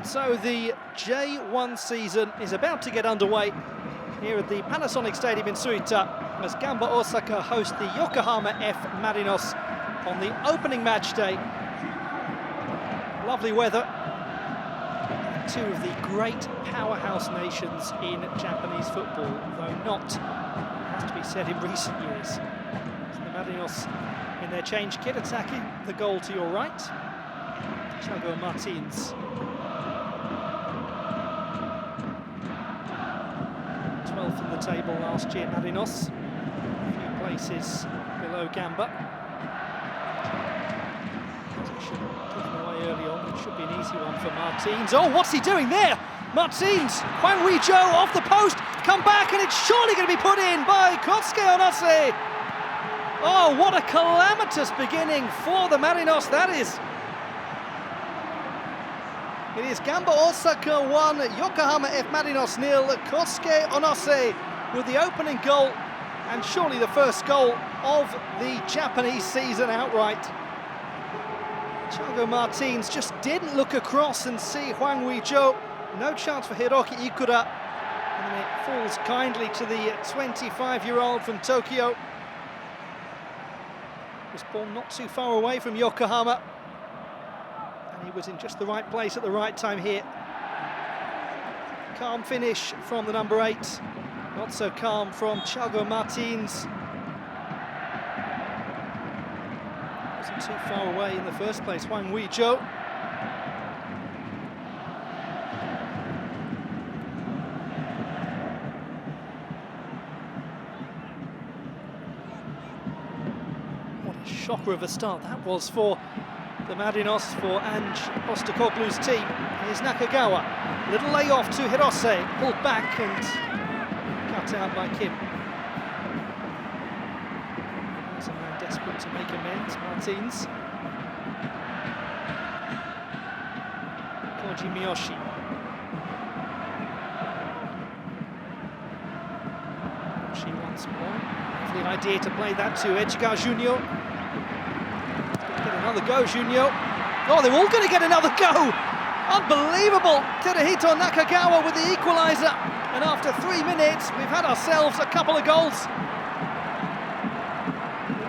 So the J1 season is about to get underway here at the Panasonic Stadium in Suita as Gamba Osaka host the Yokohama F Marinos on the opening match day. Lovely weather. Two of the great powerhouse nations in Japanese football, though not, has to be said, in recent years. So the Marinos in their change kit attacking the goal to your right. Thiago Martins. 12th in the table last year, Marinos. A few places below Gamba. Position taken away early on. It should be an easy one for Martins. Oh, what's he doing there? Martins, Ui-jo off the post, come back, and it's surely going to be put in by Kosuke Onose. Oh, what a calamitous beginning for the Marinos that is. It is Gamba Osaka 1, Yokohama F Marinos 0. Kosuke Onose with the opening goal, and surely the first goal of the Japanese season outright. Thiago Martins just didn't look across and see Ui-jo. No chance for Hiroki Fujiharu, and it falls kindly to the 25-year-old from Tokyo. Was ball not too far away from Yokohama, and he was in just the right place at the right time here. Calm finish from the number 8, not so calm from Thiago Martins. Wasn't too far away in the first place, Ui-jo. Shocker of a start that was for the Marinos, for Ange Postecoglou's team. Here's Nakagawa, little layoff to Hirose, pulled back and cut out by Kim. There's a man desperate to make amends, Martins. Koji Miyoshi. Miyoshi once more. Lovely idea to play that to Edgar Junior. Get another go, Junior. Oh, they're all going to get another go. Unbelievable. Terahito Nakagawa with the equaliser. And after 3 minutes, we've had ourselves a couple of goals.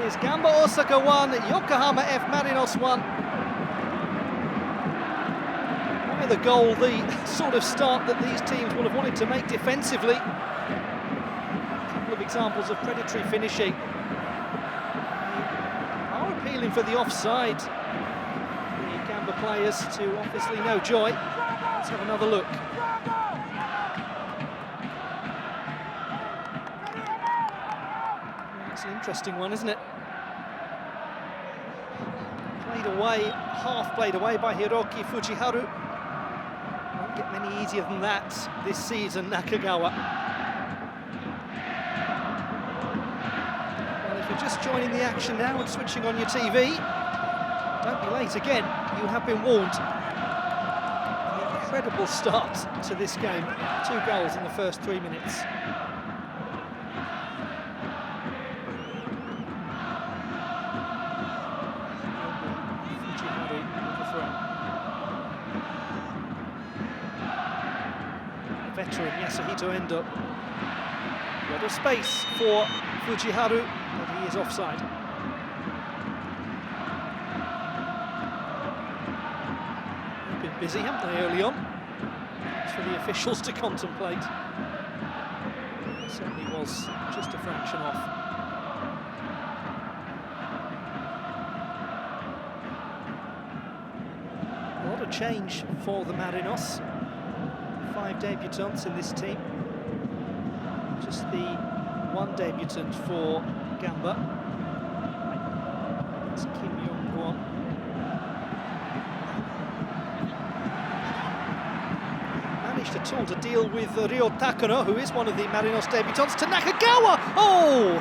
It is Gamba Osaka 1, Yokohama F Marinos 1. Why the goal, the sort of start that these teams will have wanted to make defensively. A couple of examples of predatory finishing. Appealing for the offside. The Gamba players to obviously no joy. Let's have another look. That's an interesting one, isn't it? Played away, half played away by Hiroki Fujiharu. Won't get many easier than that this season, Nakagawa. Just joining the action now and switching on your TV. Don't be late again, you have been warned. An incredible start to this game. 2 goals in the first 3 minutes. Fujiharu with the throw. The veteran Yasuhito Endo. A lot of space for Fujiharu. But he is offside. They've been busy, haven't they, early on? It's for the officials to contemplate. It certainly was just a fraction off. A lot of change for the Marinos. 5 debutants in this team. Just the 1 debutant for Gamba. It's Kim Young-gwon. Managed at all to deal with Ryo Takano, who is one of the Marinos debutants, to Nakagawa. Oh!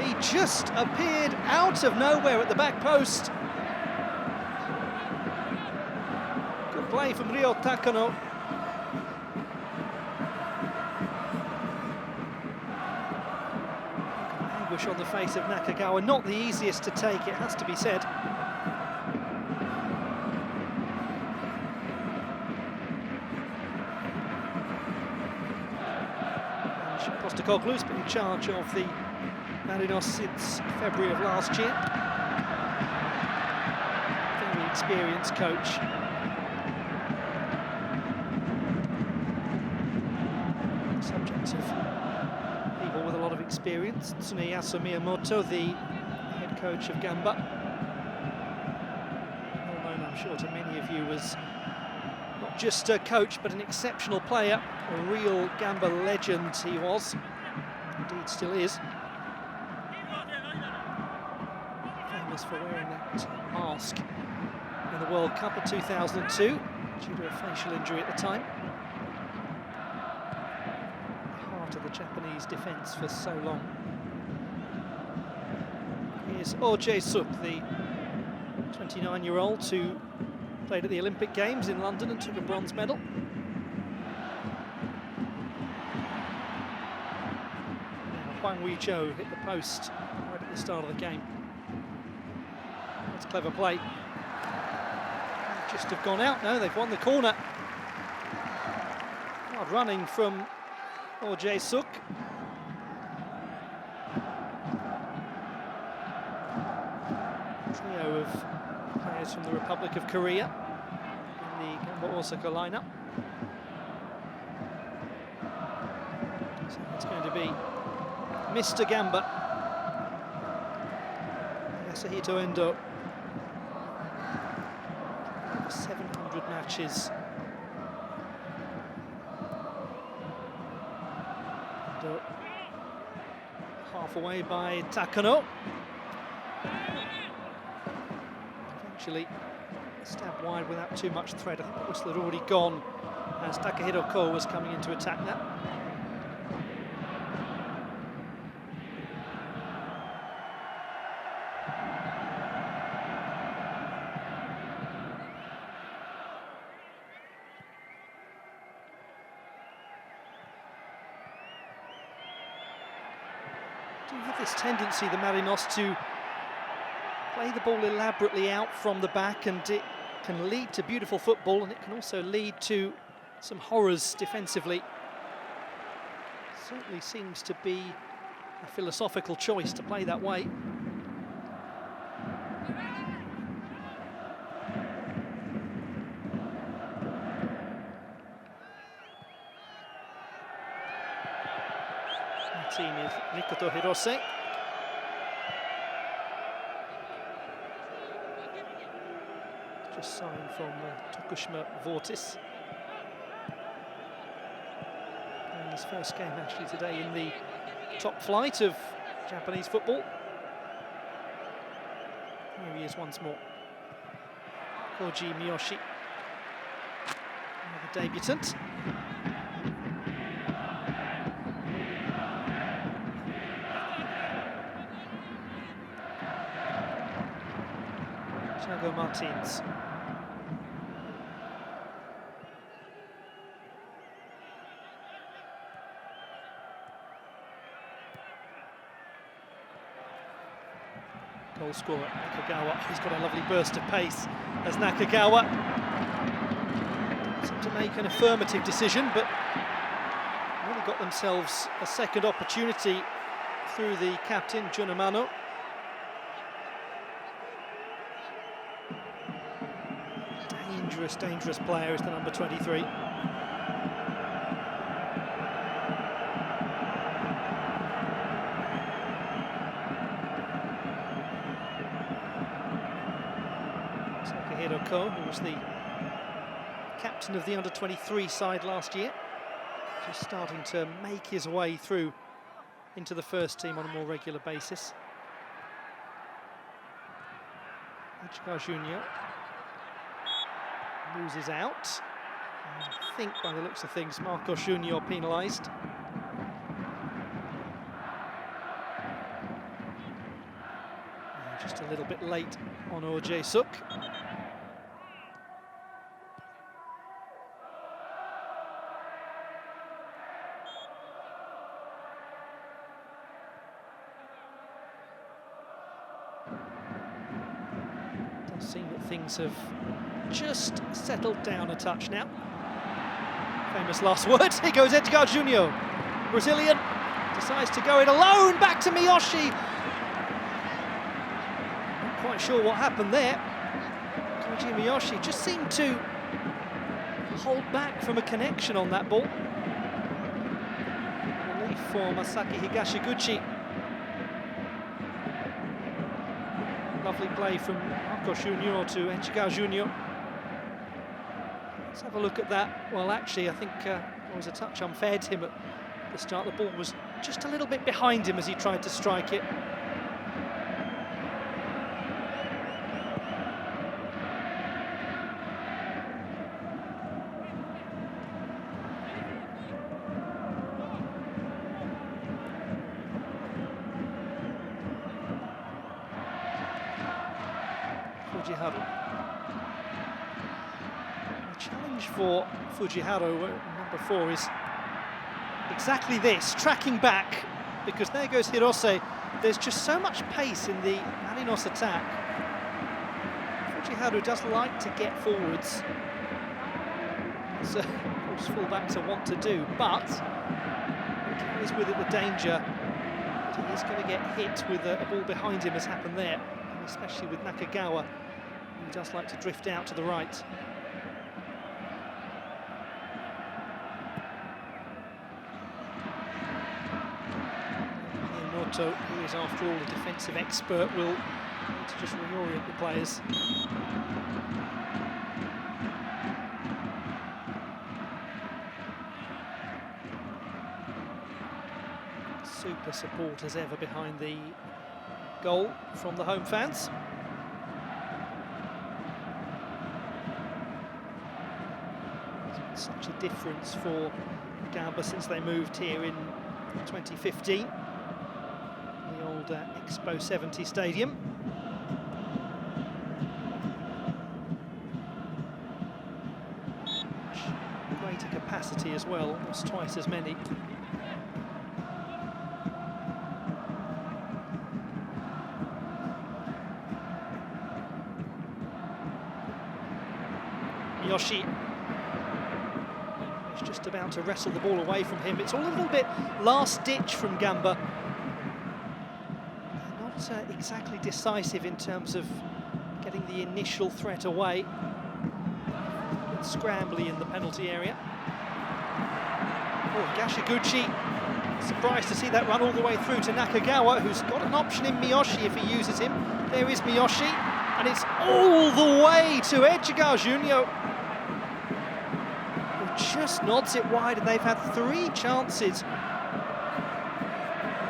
He just appeared out of nowhere at the back post. Good play from Ryo Takano. On the face of Nakagawa, not the easiest to take, it has to be said. Postecoglou's been in charge of the Marinos since February of last year. Very experienced coach. Subject of people with a lot of experience. Tsuneyasu Miyamoto, the head coach of Gamba. Well known, I'm sure, to many of you as not just a coach, but an exceptional player. A real Gamba legend he was. Indeed, still is. Famous for wearing that mask in the World Cup of 2002, due to a facial injury at the time. Heart of the Japanese defence for so long. Here's Oh Jae-suk, the 29-year-old who played at the Olympic Games in London and took a bronze medal. Hwang Ui-jo hit the post right at the start of the game. That's clever play. Just have gone out. No, they've won the corner. Hard running from Oh Jae-suk. Trio of players from the Republic of Korea in the Gamba Osaka lineup. So it's going to be Mr. Gamba, Yasuhito Endo. 700 matches. Endo half away by Takano. Eventually stabbed wide without too much threat. I think the whistle had already gone as Takahiro Ko was coming into attack now. Do have this tendency, the Marinos, to play the ball elaborately out from the back, and it can lead to beautiful football, and it can also lead to some horrors defensively. Certainly seems to be a philosophical choice to play that way. Team of Mikoto Hirose. Just signed from Tokushima Vortis. And his first game actually today in the top flight of Japanese football. Here he is once more. Koji Miyoshi, another debutant. Martins. Goal scorer Nakagawa. He's got a lovely burst of pace as Nakagawa seemed to make an affirmative decision, but really got themselves a second opportunity through the captain Junamano. Dangerous player is the number 23. Takahiro Ko, who was the captain of the under-23 side last year, just starting to make his way through into the first team on a more regular basis. Ichigo Junior loses out. I think by the looks of things, Marcos Junior penalised. Just a little bit late on Oh Jae-suk. Does seem that things have just settled down a touch now. Famous last words. Here goes Edgar Junior, Brazilian, decides to go it alone, back to Miyoshi. Not quite sure what happened there. Koji Miyoshi just seemed to hold back from a connection on that ball. Relief for Masaaki Higashiguchi. Lovely play from Marco Junior to Echiga Junior. Let's have a look at that. Well, actually, I think there was a touch unfair to him at the start. The ball was just a little bit behind him as he tried to strike it. Fujiharu. The challenge for Fujiharu, number 4, is exactly this, tracking back, because there goes Hirose. There's just so much pace in the Marinos attack. Fujiharu does like to get forwards, so of course fullbacks are want to do, but it carries with it the danger that he is going to get hit with a ball behind him, as happened there, and especially with Nakagawa, who does like to drift out to the right. Who is after all a defensive expert, will need to just reorient the players. Super support as ever behind the goal from the home fans. Such a difference for Gamba since they moved here in 2015. The old Expo 70 Stadium. Much greater capacity as well, almost twice as many. Yoshi is just about to wrestle the ball away from him. It's all a little bit last ditch from Gamba. Not exactly decisive in terms of getting the initial threat away. A bit scrambly in the penalty area. Oh, Higashiguchi, surprised to see that run all the way through to Nakagawa, who's got an option in Miyoshi if he uses him. There is Miyoshi, and it's all the way to Echiga Junior, who just nods it wide, and they've had 3 chances in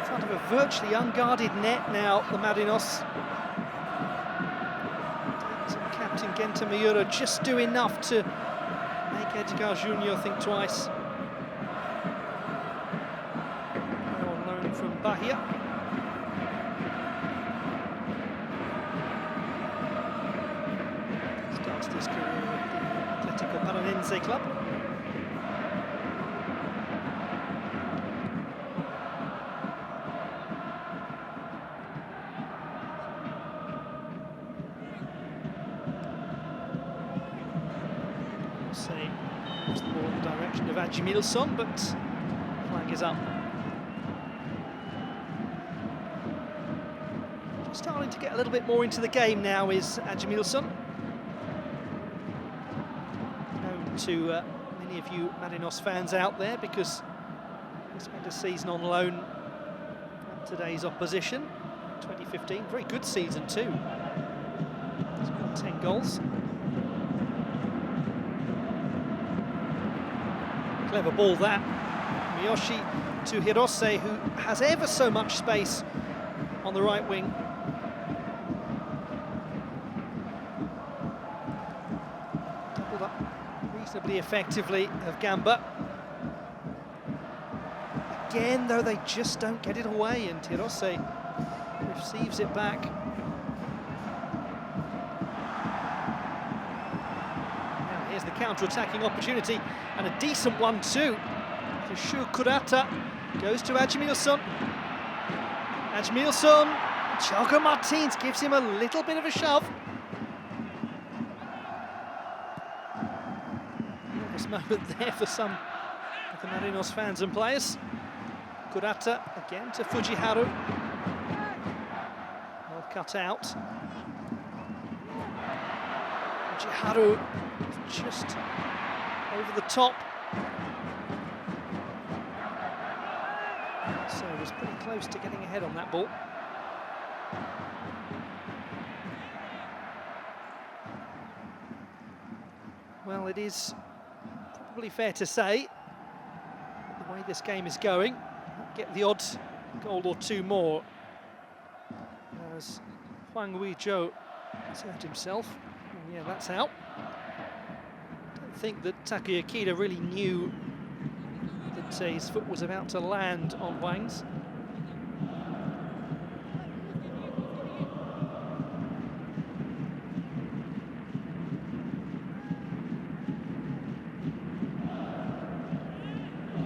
front of a virtually unguarded net now, the Marinos. Captain Genta Miura just do enough to make Echiga Junior think twice. On loan from Bahia. Starts his career with the Atletico Paranaense club. Say, moves the ball in the direction of Ademilson, but flag is up. Starting to get a little bit more into the game now is Ademilson. Known to many of you Marinos fans out there because he spent a season on loan at today's opposition, 2015. Very good season too. He's got 10 goals. Clever ball that. Miyoshi to Hirose, who has ever so much space on the right wing. Doubled up reasonably effectively of Gamba. Again, though, they just don't get it away, and Hirose receives it back. Now here's the counter-attacking opportunity, and a decent one too. To Shu Kurata, goes to Ademilson. Ademilson, Thiago Martins gives him a little bit of a shove. Nervous moment there for some of the Marinos fans and players. Kurata again to Fujiharu. Well cut out. Fujiharu just over the top. So was pretty close to getting ahead on that ball. Well, it is probably fair to say, the way this game is going, get the odd goal or two more. As Hwang Ui-jo has hurt himself. Oh, yeah, that's out. Don't think that Takahiro really knew that his foot was about to land on Hwang's.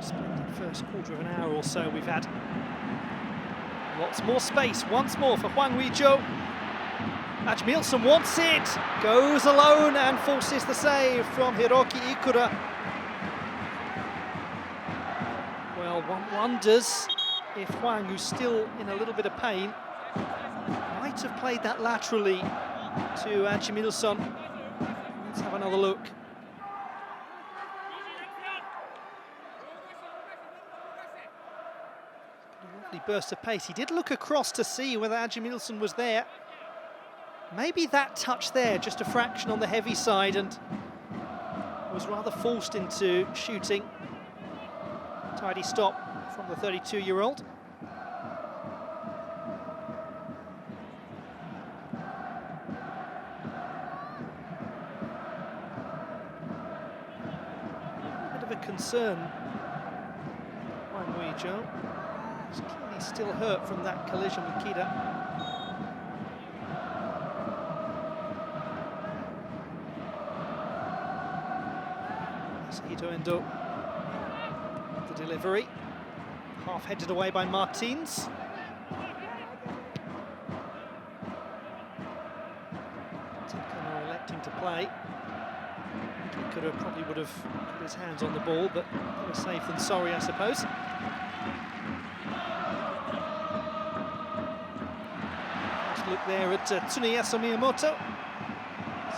Splendid first quarter of an hour or so we've had. Lots more space once more for Hwang Ui-jo. Ademilson wants it, goes alone and forces the save from Hiroki Ikura. Well, one wonders if Hwang, who's still in a little bit of pain, might have played that laterally to Ademilson. Let's have another look. A lovely burst of pace. He did look across to see whether Ademilson was there. Maybe that touch there, just a fraction on the heavy side, and was rather forced into shooting. Tidy stop from the 32-year-old. A bit of a concern, Hwang Ui-jo. He's clearly still hurt from that collision with Kida. Endo, the delivery, half headed away by Martins. Takahiro electing to play. He could have probably would have put his hands on the ball, but better safe than sorry, I suppose. Let's look there at Tsuneyasu Miyamoto.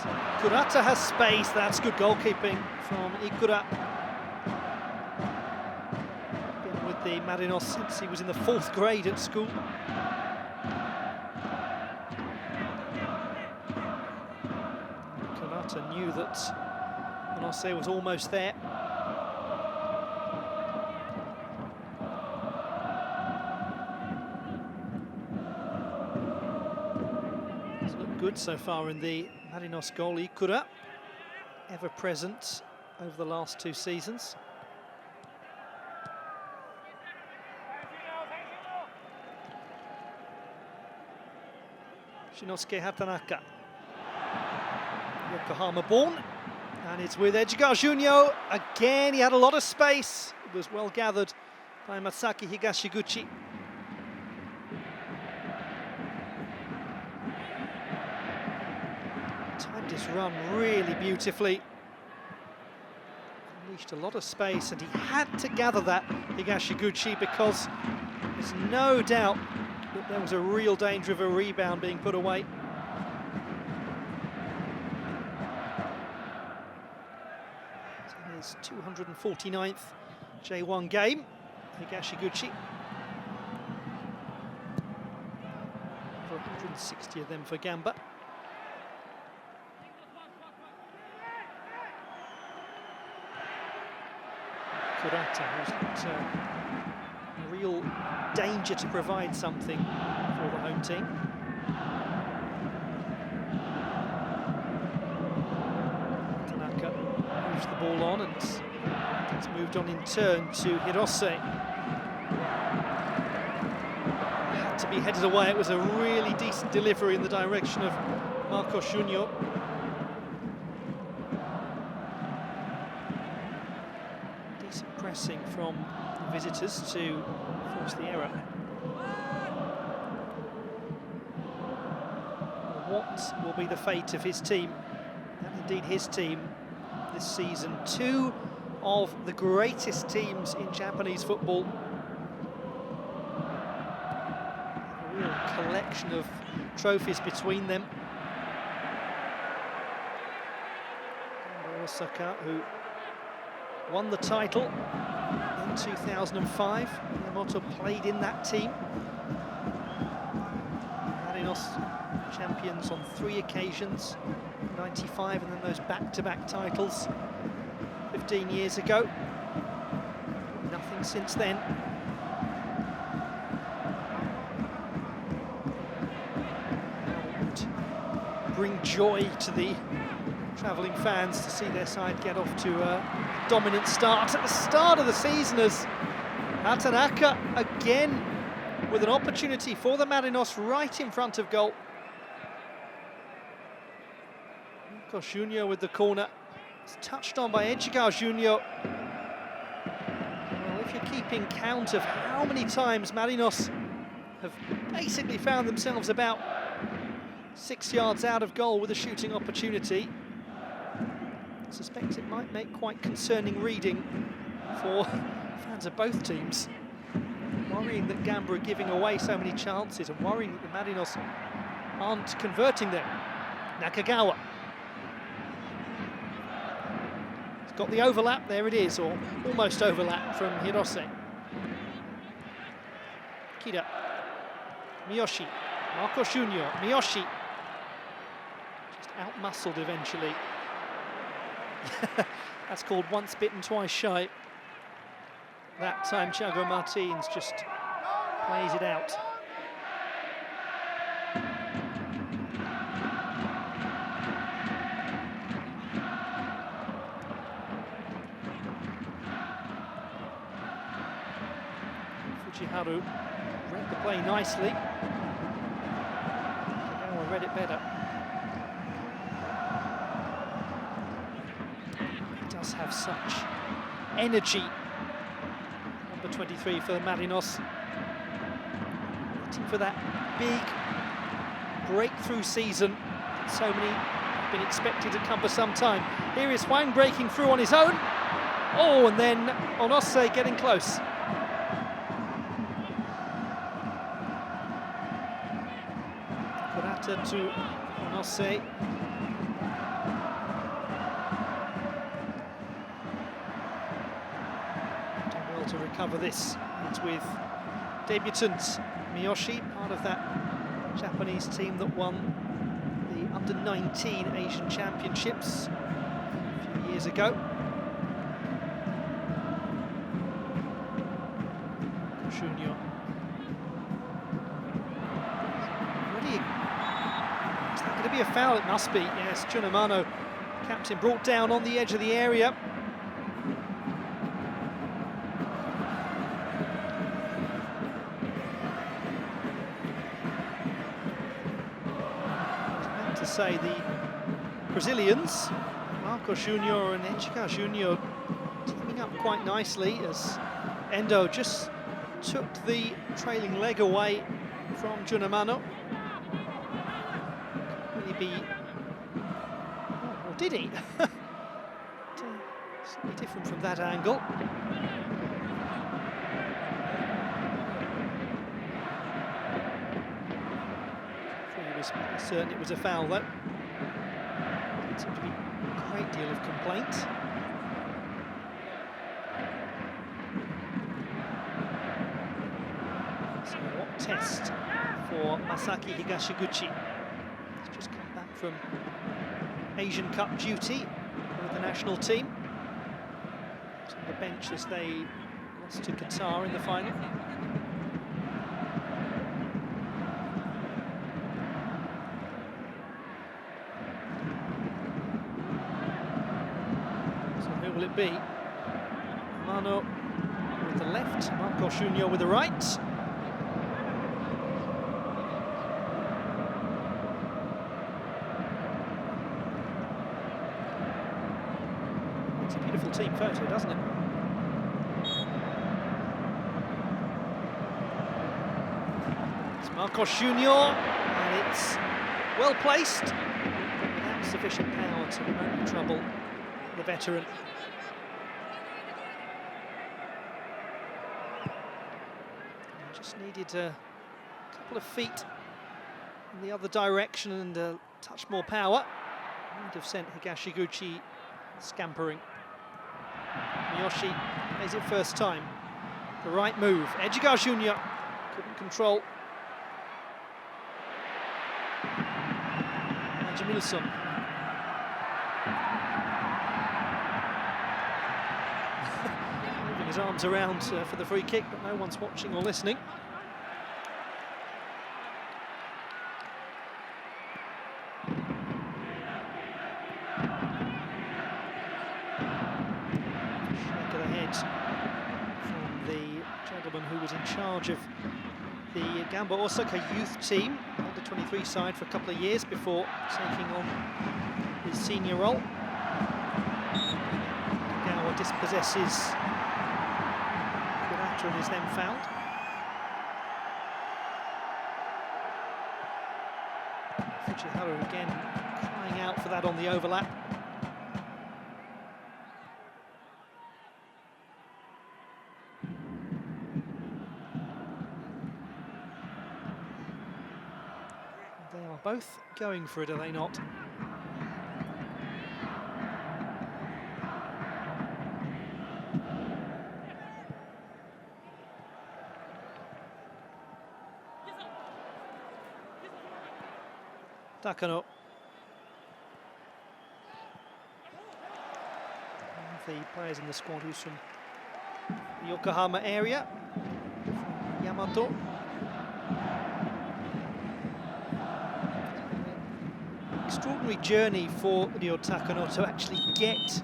So Kurata has space. That's good goalkeeping from Ikura. Been with the Marinos since he was in the 4th grade at school. Kurata knew that Onose was almost there. It's looked good so far in the Marinos goal. Ikura, ever present over the last 2 seasons. Shinosuke Hatanaka. Yokohama born, and it's with Ejiga Junyo. Again, he had a lot of space. It was well gathered by Masaaki Higashiguchi. Timed his run really beautifully. Unleashed a lot of space, and he had to gather that, Higashiguchi, because there's no doubt that there was a real danger of a rebound being put away. It's his 249th J1 game, Higashiguchi. For 160 of them for Gamba. Kurata, who's got a real danger to provide something for the home team. Tanaka moves the ball on, and it's moved on in turn to Hirose. Had to be headed away. It was a really decent delivery in the direction of Marco Junio. Pressing from visitors to force the error. What will be the fate of his team, and indeed his team, this season? 2 of the greatest teams in Japanese football collection of trophies between them. Gamba Osaka, who won the title in 2005. Yamamoto played in that team. Marinos champions on 3 occasions, 95 and then those back-to-back titles 15 years ago. Nothing since then. Bring joy to the travelling fans to see their side get off to a dominant start at the start of the season, as Tanaka again with an opportunity for the Marinos right in front of goal. Junior with the corner. It's touched on by Echigar Junior. Well, if you're keeping count of how many times Marinos have basically found themselves about 6 yards out of goal with a shooting opportunity, I suspect it might make quite concerning reading for fans of both teams. Worrying that Gamba are giving away so many chances and worrying that the Marinos aren't converting them. Nakagawa. He's got the overlap, there it is, or almost overlap from Hirose. Kida. Miyoshi. Marco Junior. Miyoshi. Just out-muscled eventually. That's called once bitten, twice shy. That time Thiago Martins just plays it out. Fujiharu read the play nicely. Now read it better. He does have such energy. Number 23 for the Marinos. Waiting for that big breakthrough season that so many have been expected to come for some time. Here is Hwang breaking through on his own. Oh, and then Onose getting close. Kurata to Onose. To recover this. It's with debutant Miyoshi, part of that Japanese team that won the under-19 Asian Championships a few years ago. Junior. Is that going to be a foul? It must be. Yes, Chunamano, captain, brought down on the edge of the area. To say the Brazilians, Marco Junior and Echigar Junior, teaming up quite nicely as Endo just took the trailing leg away from Junamano. Will he be... Oh, or did he? Slightly different from that angle. Certain it was a foul though. Didn't seem to be a great deal of complaint. So what test for Masaaki Higashiguchi. He's just come back from Asian Cup duty with the national team. He's on the bench as they lost to Qatar in the final. Will it be Mano with the left, Marco Junior with the right. It's a beautiful team photo, doesn't it? It's Marco Junior, and it's well placed, but without sufficient power to only trouble the veteran. Just needed a couple of feet in the other direction and a touch more power. Would have sent Higashiguchi scampering. Miyoshi plays it first time. The right move. Ejiga Jr. couldn't control. Ademilson. Moving his arms around for the free kick, but no one's watching or listening. Who was in charge of the Gamba Osaka youth team, under 23 side for a couple of years before taking on his senior role. Kagawa dispossesses Kurata and is then fouled. Fujiharu again crying out for that on the overlap. They are both going for it, are they not? Takano. One of the players in the squad who's from the Yokohama area, from Yamato. Extraordinary journey for Ryo Takano to actually get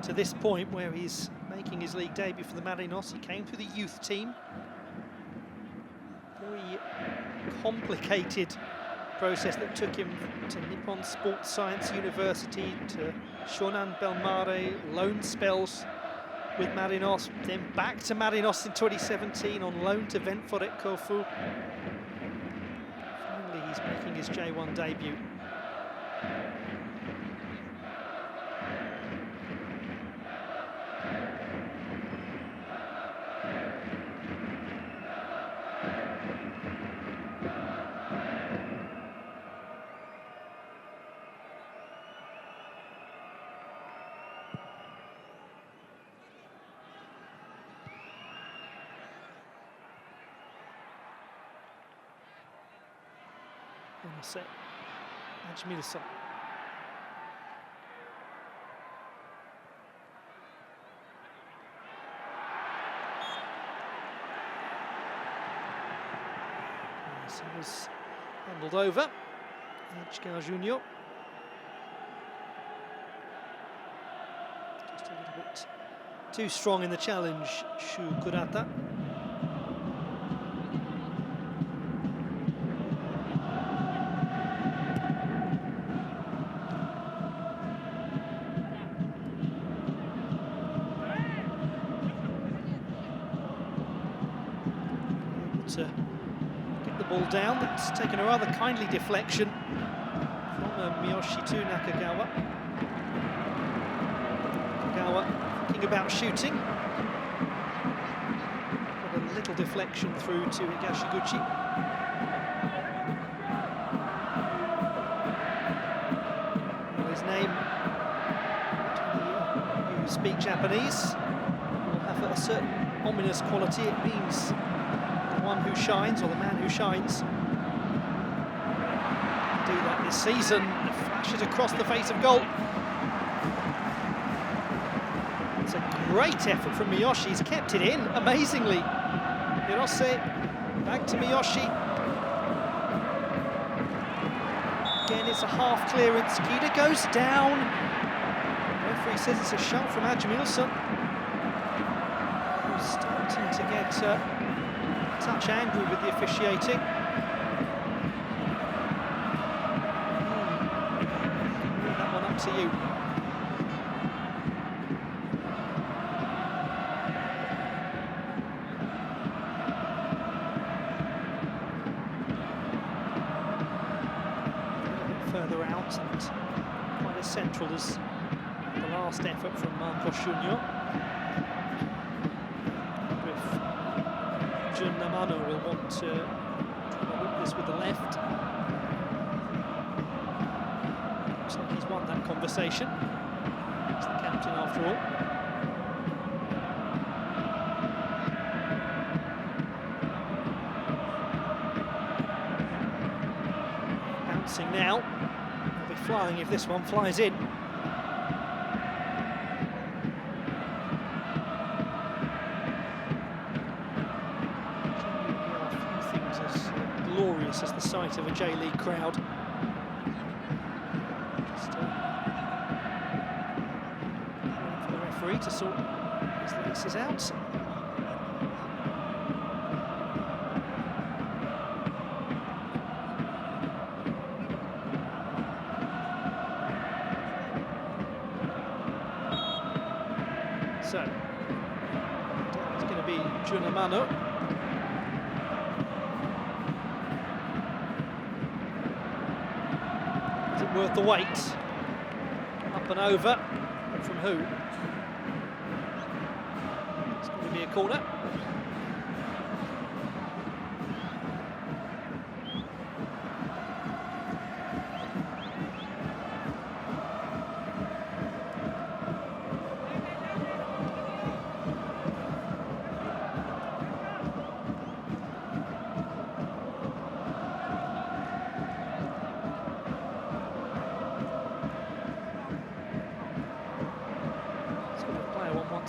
to this point where he's making his league debut for the Marinos. He came through the youth team. Very complicated process that took him to Nippon Sports Science University, to Shonan Bellmare, loan spells with Marinos, then back to Marinos in 2017 on loan to Ventforet Kofu. Finally, he's making his J1 debut. Onose, Ademilson. So he was handled over. Ejiga Jr. Just a little bit too strong in the challenge, Shu Kurata. To get the ball down, that's taken a rather kindly deflection from Miyoshi to Nakagawa. Nakagawa thinking about shooting. Got a little deflection through to Higashiguchi. Well, his name, who speak Japanese, will have a certain ominous quality. It means one who shines, or the man who shines. Do that this season. Flashes across the face of goal. It's a great effort from Miyoshi. He's kept it in amazingly. Hirose back to Miyoshi. Again, it's a half clearance. Kida goes down. The referee says it's a shot from Ademilson, who's starting to get touch angry with the officiating. Leave that one up to you. A little bit further out and quite as central as the last effort from Marcos Junior. Namano will want to whip this with the left. won that conversation. It's the captain after all. Bouncing now. They'll be flying if this one flies in. Glorious as the sight of a J-League crowd. Just waiting for the referee to sort his laces out. So, it's going to be Junamano. Worth the wait. Up and over. From who? It's going to be a corner.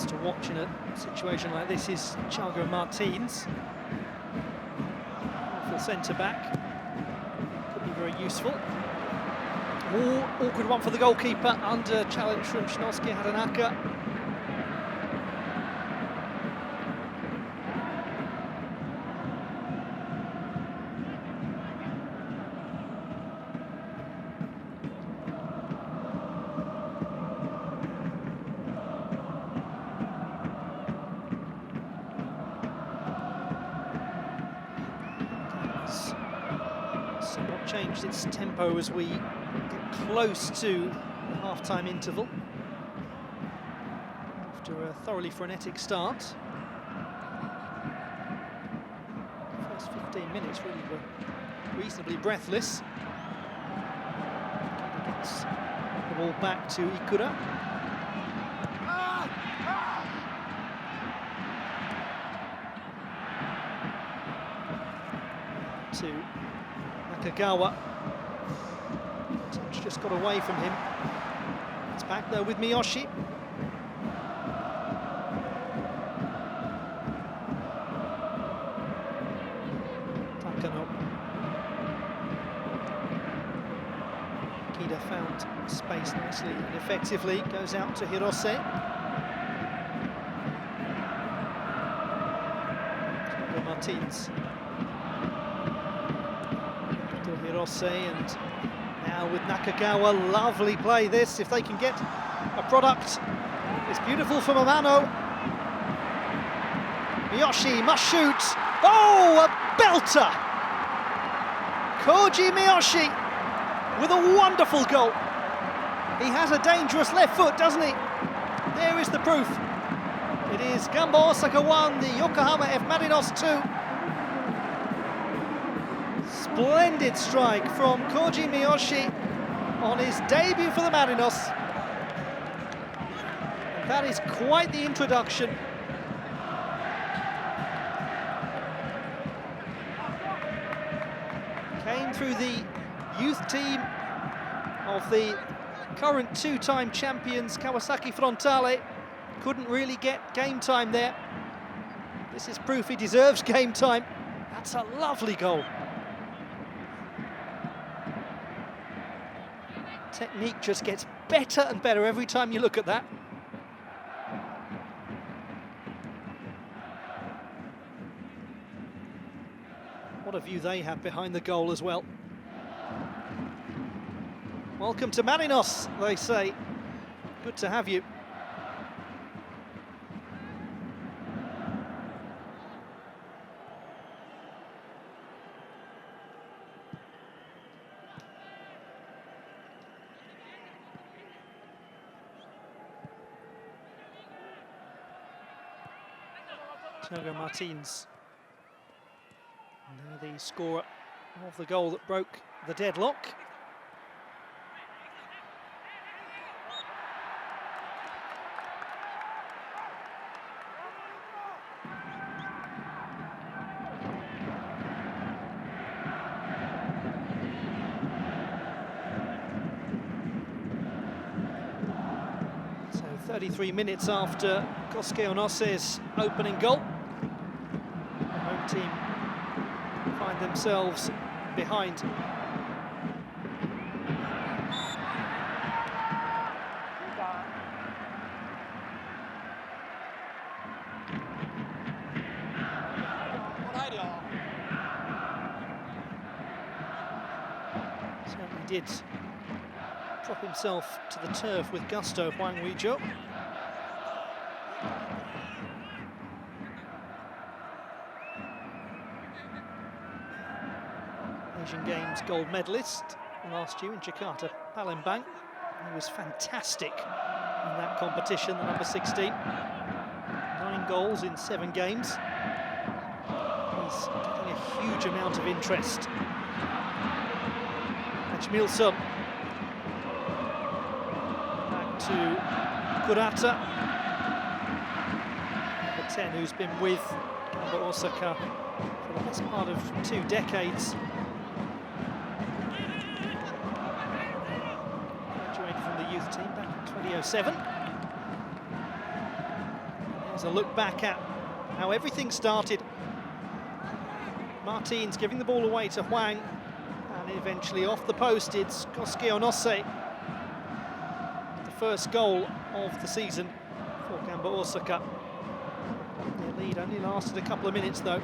To watch in a situation like this is Thiago Martins, for centre-back. Could be very useful. Awkward one for the goalkeeper, under challenge from Shinosuke Hatanaka. Changed its tempo as we get close to the half-time interval after a thoroughly frenetic start. The first 15 minutes really were reasonably breathless. Gets the ball back to Ikura. To Nakagawa. Touch just got away from him. It's back there with Miyoshi. Takano. Kida found space nicely and effectively. Goes out to Hirose. Martins. Hirose, and now with Nakagawa, lovely play this, if they can get a product. It's beautiful from Amano. Miyoshi must shoot. Oh, a belter! Koji Miyoshi with a wonderful goal. He has a dangerous left foot, doesn't he? There is the proof. It is Gamba Osaka 1, the Yokohama F Marinos 2. Splendid strike from Koji Miyoshi on his debut for the Marinos. And that is quite the introduction. Came through the youth team of the current two-time champions Kawasaki Frontale. Couldn't really get game time there. This is proof he deserves game time. That's a lovely goal. Technique just gets better and better every time you look at that. What a view they have behind the goal as well. Welcome to Marinos, they say. Good to have you. Thiago Martins, and the scorer of the goal that broke the deadlock. 33 minutes after Kosuke Onose's opening goal. The home team find themselves behind. Certainly did prop himself to the turf with gusto, Hwang Ui-jo. Asian Games gold medalist last year in Jakarta, Palembang. He was fantastic in that competition, the number 16. 9 goals in 7 games. He's getting a huge amount of interest. Ademilson. Back to Kurata. The 10 who's been with Gamba Osaka for the best part of 2 decades. Graduated from the youth team back in 2007. There's a look back at how everything started. Martins giving the ball away to Hwang, and eventually off the post it's Kosuke Onose. The first goal of the season for Gamba Osaka. Their lead only lasted a couple of minutes though.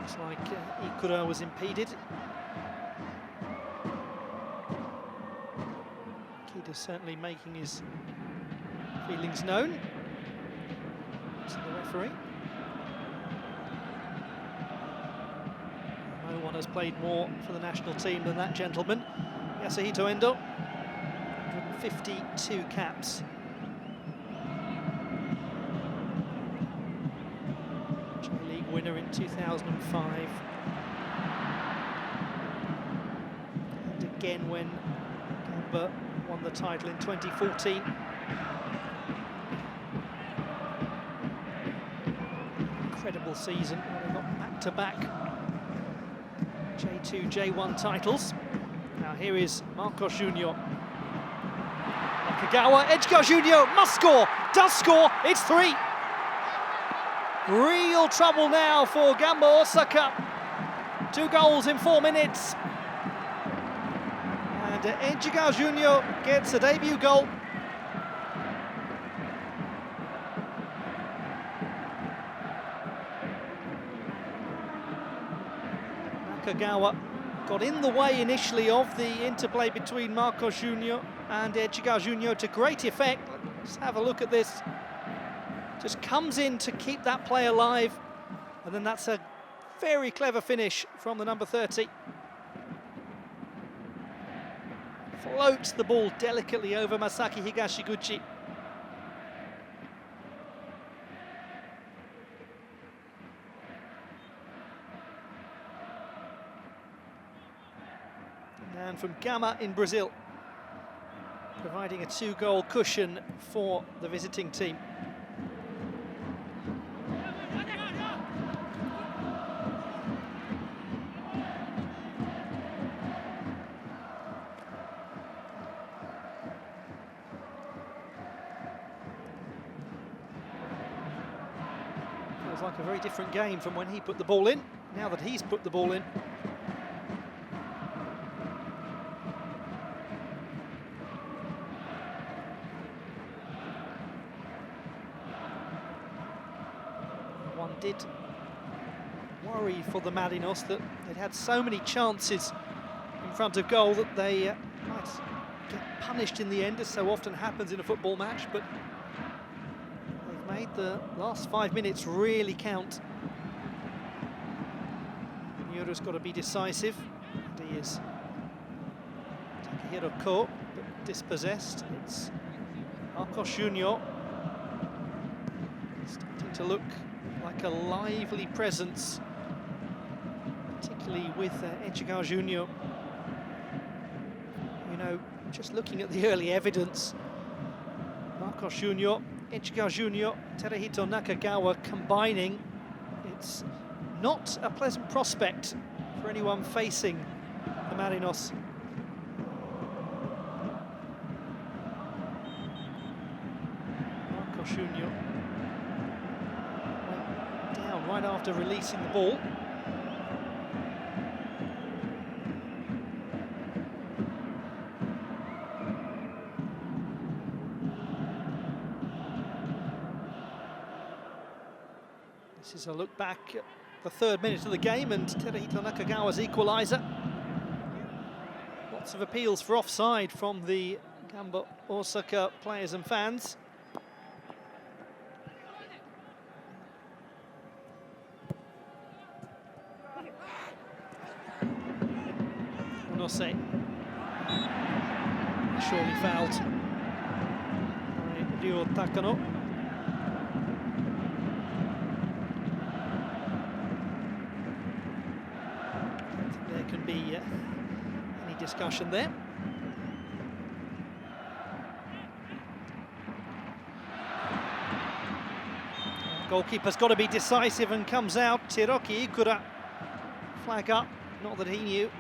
Looks like Ikura was impeded. Kida's certainly making his feelings known to the referee. No one has played more for the national team than that gentleman, Yasuhito Endo. 152 caps. J-League winner in 2005. And again when Gamba won the title in 2014. Incredible season where they got back-to-back J2, J1 titles. Now here is Marcos Junior. Nakagawa, Edgar Junior must score, does score, it's 3. Real trouble now for Gamba Osaka. 2 goals in 4 minutes. And Edgar Junior gets a debut goal. Nakagawa got in the way initially of the interplay between Marcos Junior and Edgar Junior to great effect. Let's have a look at this. Just comes in to keep that play alive, and then that's a very clever finish from the number 30. Floats the ball delicately over Masaaki Higashiguchi. And from Gama in Brazil, providing a 2-goal cushion for the visiting team. Feels like a very different game from when he put the ball in, now that he's put the ball in. Did worry for the Marinos that they'd had so many chances in front of goal that they might get punished in the end, as so often happens in a football match, but they've made the last 5 minutes really count. Miura's got to be decisive, and he is. Takahiro Ko, but dispossessed. It's Marcos Junior starting to look like a lively presence, particularly with Edgar Junior. You know, just looking at the early evidence, Marcos Junior, Edgar Junior, Terahito Nakagawa combining, it's not a pleasant prospect for anyone facing the Marinos. Shunyo went down right after releasing the ball. This is a look back at the 3rd minute of the game and Terahito Nakagawa's equaliser. Lots of appeals for offside from the Gamba Osaka players and fans. Onose, surely fouled by Ryo Takano. There can be any discussion there. Goalkeeper's got to be decisive and comes out. Hiroki Ikura, flag up, not that he knew.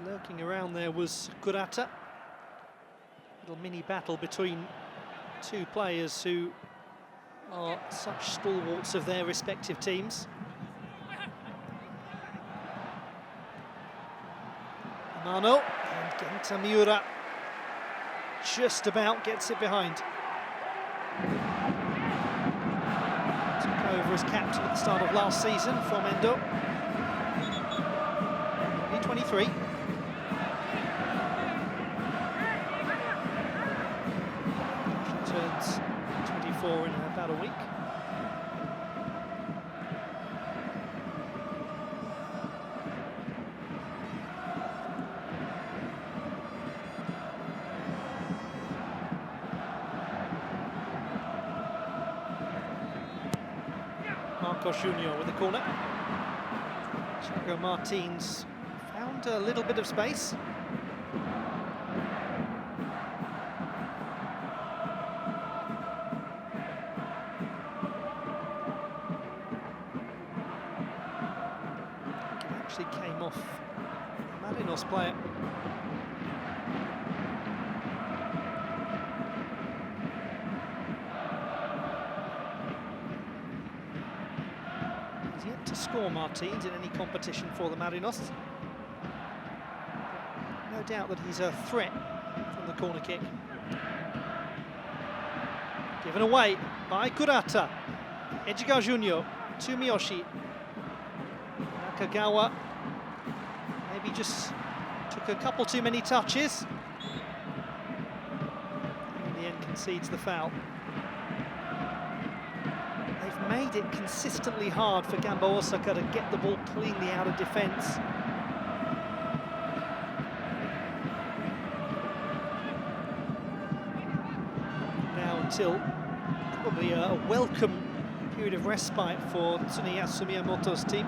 Lurking around there was Kurata. Little mini battle between two players who are such stalwarts of their respective teams. Mano and Genta Miura just about gets it behind. Took over as captain at the start of last season from Endo. Only 23. She turns 24 in about a week. Junior with the corner. Thiago Martins found a little bit of space. Actually came off Marinos player. Yet to score Martins in any competition for the Marinos. No doubt that he's a threat from the corner kick. Given away by Kurata. Ejiga Junior to Miyoshi. Nakagawa maybe just took a couple too many touches. In the end concedes the foul. Made it consistently hard for Gamba Osaka to get the ball cleanly out of defence. Now until probably a welcome period of respite for Tsuneyasu Miyamoto's team.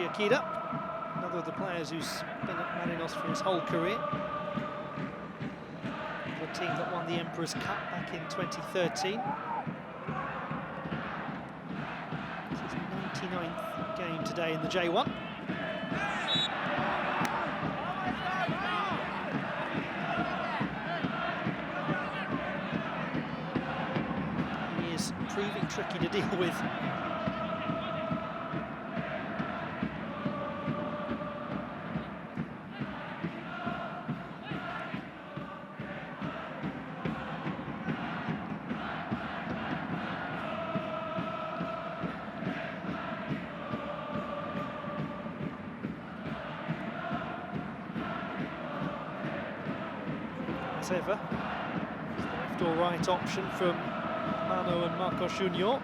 Akira, another of the players who's been at Marinos for his whole career. The team that won the Emperor's Cup back in 2013. This is his 99th game today in the J1. He is proving tricky to deal with. Ever. Left or right option from Mano and Marco Junior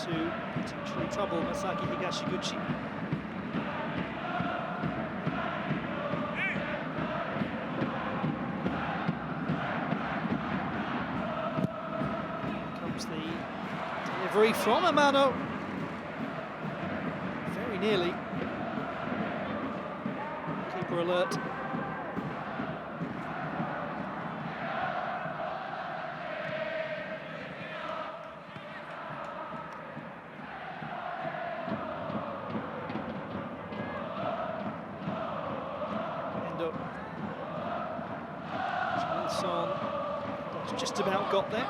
to potentially trouble Masaaki Higashiguchi. recovery from Amano. Very nearly. Keeper alert. Endo. Jae-suk just about got there.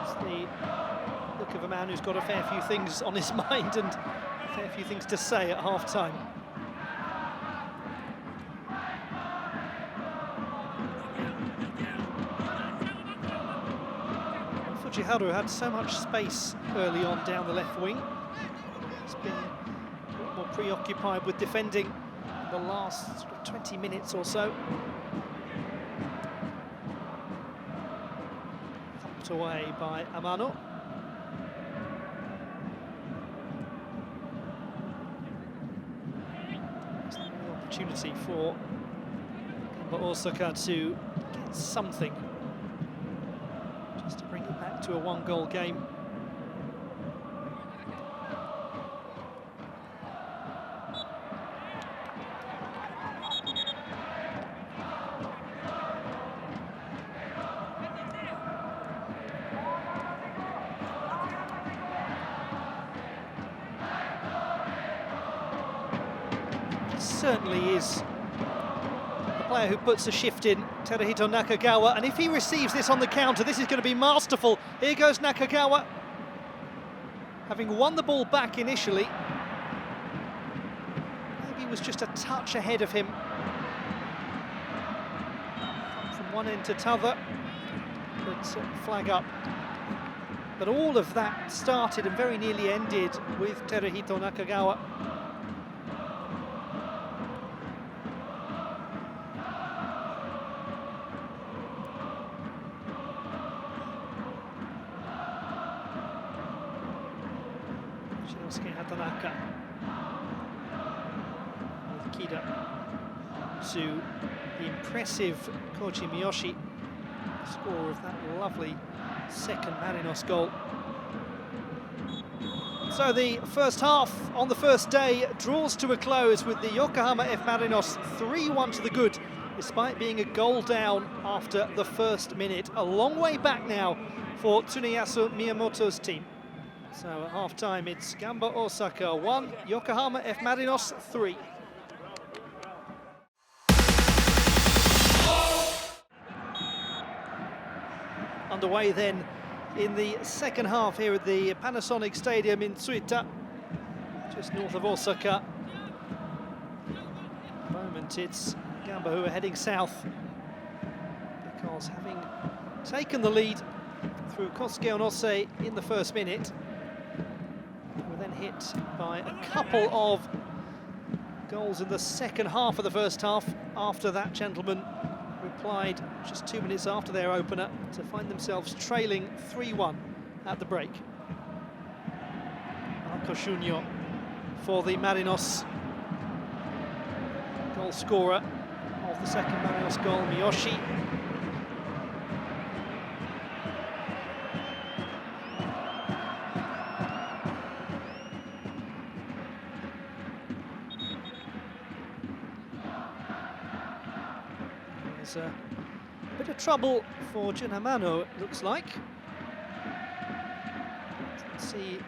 It's the look of a man who's got a fair few things on his mind and a fair few things to say at half-time. Fujiharu had so much space early on down the left wing. He's been a lot more preoccupied with defending the last sort of 20 minutes or so. Thumped away by Amano. It's an opportunity for Gamba Osaka to get something, just to bring it back to a one-goal game. Certainly is a player who puts a shift in, Teruhito Nakagawa, and if he receives this on the counter, this is going to be masterful. Here goes Nakagawa, having won the ball back initially. Maybe he was just a touch ahead of him. From one end to t'other, but flag up. But all of that started and very nearly ended with Teruhito Nakagawa. With Kida to the impressive Koji Miyoshi, scorer of that lovely second Marinos goal. So the first half on the first day draws to a close with the Yokohama F Marinos 3-1 to the good, despite being a goal down after the first minute. A long way back now for Tsuneyasu Miyamoto's team. So at half-time, it's Gamba Osaka 1, Yokohama F Marinos 3. Underway then in the second half here at the Panasonic Stadium in Tsuita, just north of Osaka. At the moment, it's Gamba who are heading south, because having taken the lead through Kosuke Onose in the first minute, were then hit by a couple of goals in the second half of the first half after that gentleman replied just 2 minutes after their opener to find themselves trailing 3-1 at the break. Marco Shunyo for the Marinos, goal scorer of the second Marinos goal, Miyoshi. There's a bit of trouble for Jun Hamano, it looks like. Let's see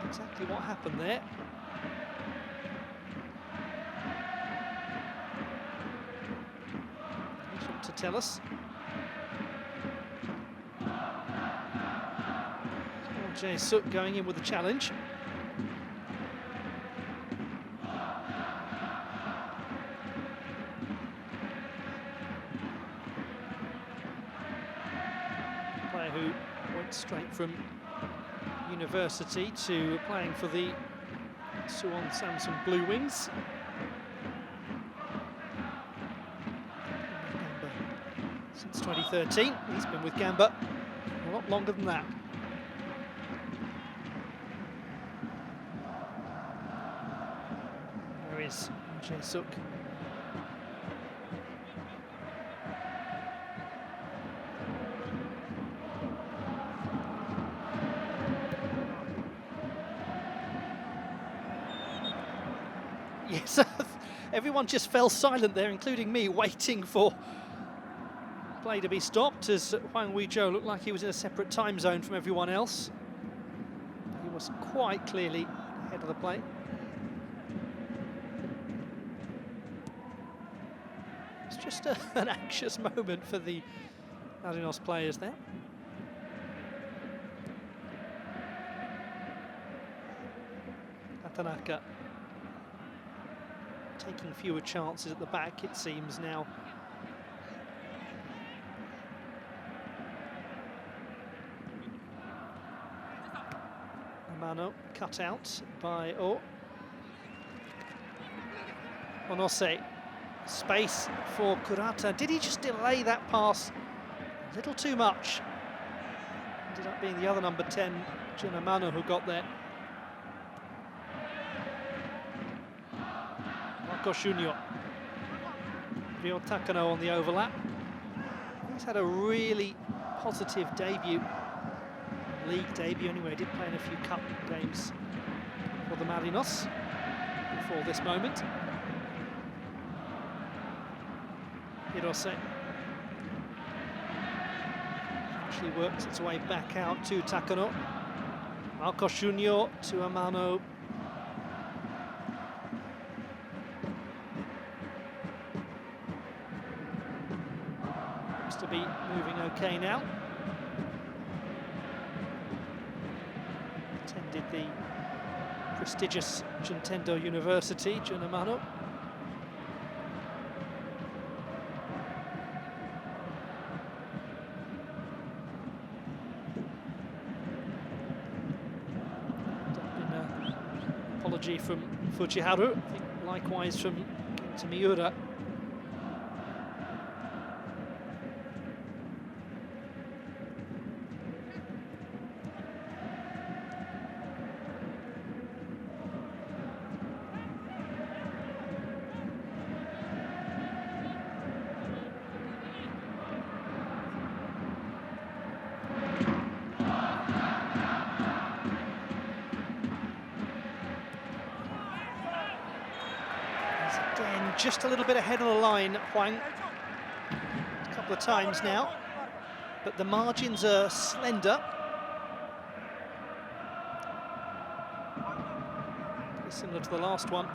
exactly what happened there. He's on to tell us. Jae-suk going in with the challenge. Who went straight from university to playing for the Suwon Samsung Blue Wings. Since 2013, he's been with Gamba a lot longer than that. There is Jae-suk. Yes, everyone just fell silent there, including me, waiting for play to be stopped, as Hwang Ui-jo looked like he was in a separate time zone from everyone else. He was quite clearly ahead of the play. It's just an anxious moment for the Marinos players there. Tanaka taking fewer chances at the back, it seems now. Amano cut out by Oh. Onose, space for Kurata. Did he just delay that pass a little too much? Ended up being the other number 10, Jun Amano, who got there. Junior. Ryo Takano on the overlap. He's had a really positive debut, league debut anyway. He did play in a few cup games for the Marinos before this moment. Hirose actually works its way back out to Takano. Marcos Junior to Amano. To be moving okay now. Attended the prestigious Juntendo University, Jun Amano. Apology from Fujiharu, I think likewise from Genta Miura. Just a little bit ahead of the line, Hwang, a couple of times now, but the margins are slender. Pretty similar to the last one.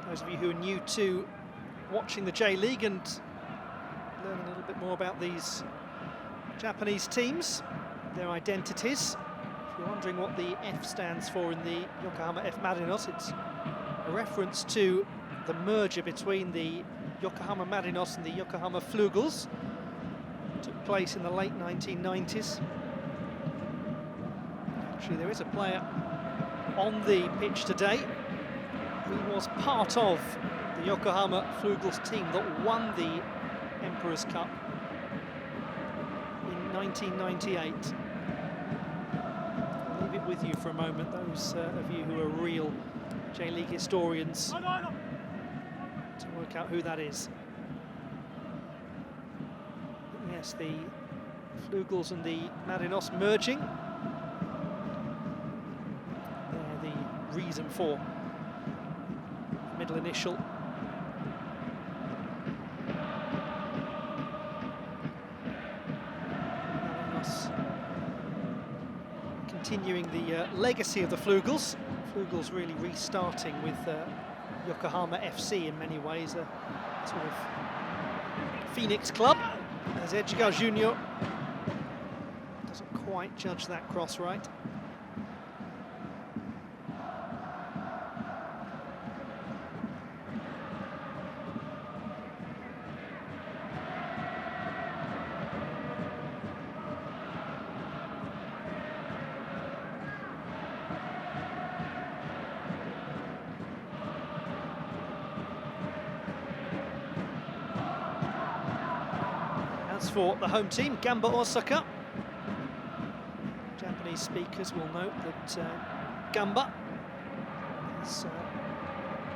Those of you who are new to watching the J-League and learning a little bit more about these Japanese teams, their identities. If you're wondering what the F stands for in the Yokohama F Marinos, it's a reference to the merger between the Yokohama Marinos and the Yokohama Flugels. It took place in the late 1990s. Actually, there is a player on the pitch today who was part of the Yokohama Flugels team that won the Emperor's Cup in 1998. I'll leave it with you for a moment, those of you who are real J-League historians, to work out who that is. But yes, the Flugels and the Marinos merging. They're the reason for middle initial. Continuing the legacy of the Flugels. Flugels really restarting with Yokohama FC in many ways, a sort of Phoenix club, as Edgar Junior doesn't quite judge that cross right. For the home team, Gamba Osaka. Japanese speakers will note that Gamba is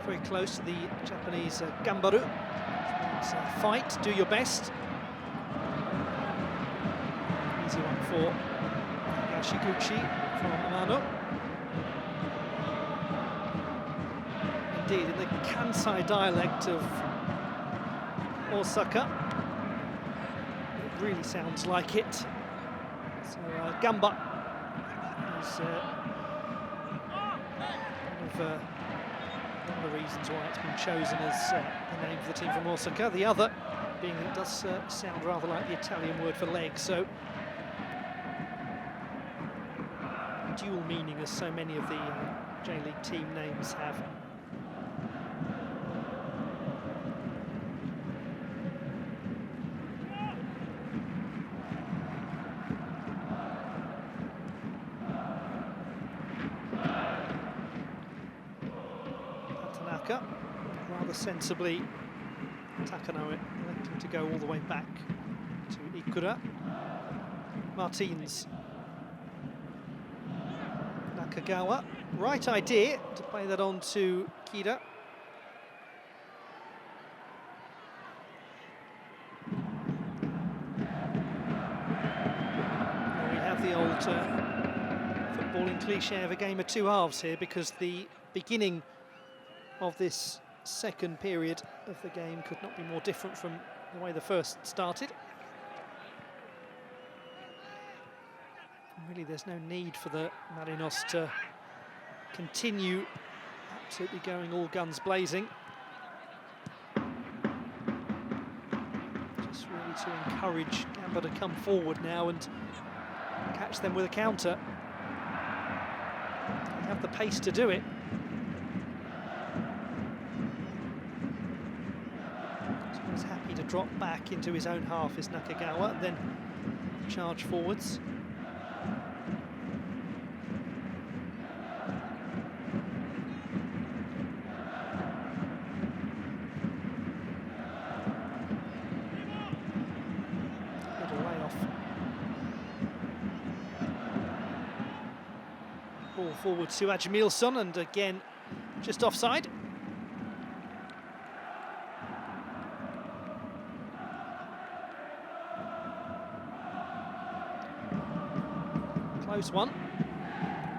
very close to the Japanese Gambaru, which means fight, do your best. Easy one for Higashiguchi from Amano. Indeed, in the Kansai dialect of Osaka, it really sounds like it. So Gamba is one of the reasons why it's been chosen as the name for the team from Osaka. The other being that it does sound rather like the Italian word for leg, so dual meaning as so many of the J-League team names have. Rather sensibly, Takahiro electing to go all the way back to Ikura. Martins. Nakagawa. Right idea to play that on to Kida. We have the old footballing cliche of a game of two halves here, because the beginning of this second period of the game could not be more different from the way the first started. And really, there's no need for the Marinos to continue absolutely going all guns blazing. Just really to encourage Gamba to come forward now and catch them with a counter. They have the pace to do it. He's happy to drop back into his own half, is Nakagawa, then charge forwards. Little layoff. Ball forward to Ademilson, and again just offside. Close one,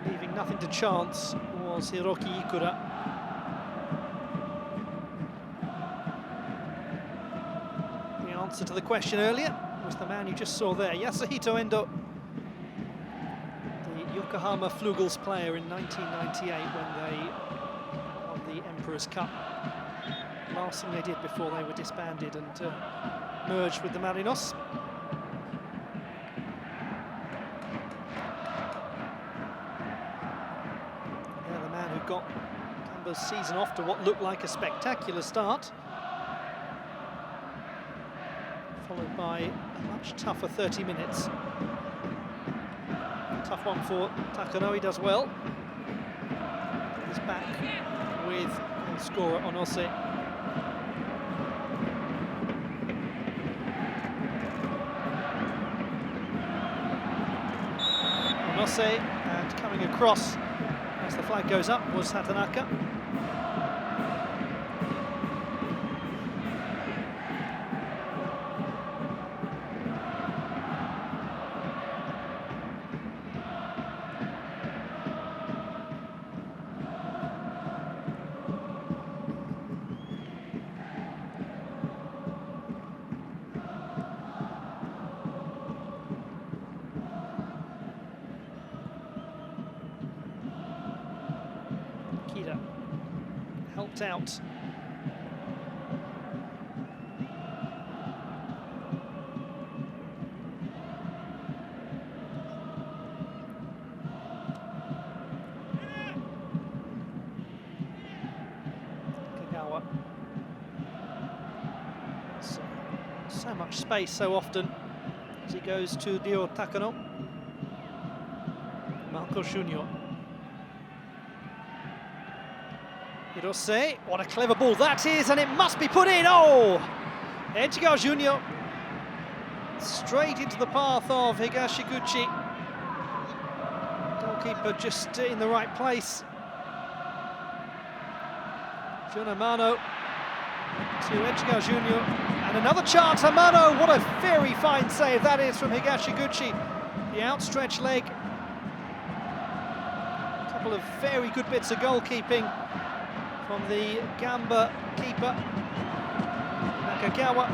leaving nothing to chance, was Hiroki Ikura. The answer to the question earlier was the man you just saw there, Yasuhito Endo, the Yokohama Flugels player in 1998 when they won the Emperor's Cup. Last thing they did before they were disbanded and merged with the Marinos. Got Gamba's season off to what looked like a spectacular start, followed by a much tougher 30 minutes. Tough one for Takahiro, he does well. He's back with goal scorer Onose. Onose, and coming across as the flag goes up was Hatanaka. Helped out. Kagawa. So much space so often as he goes to Ryo Takano. Marco Junior. Hirose, what a clever ball that is, and it must be put in. Oh! Edgar Junior straight into the path of Higashiguchi. Goalkeeper just in the right place. Amano to Edgar Junior, and another chance. Amano, what a very fine save that is from Higashiguchi. The outstretched leg. A couple of very good bits of goalkeeping from the Gamba keeper, Nakagawa.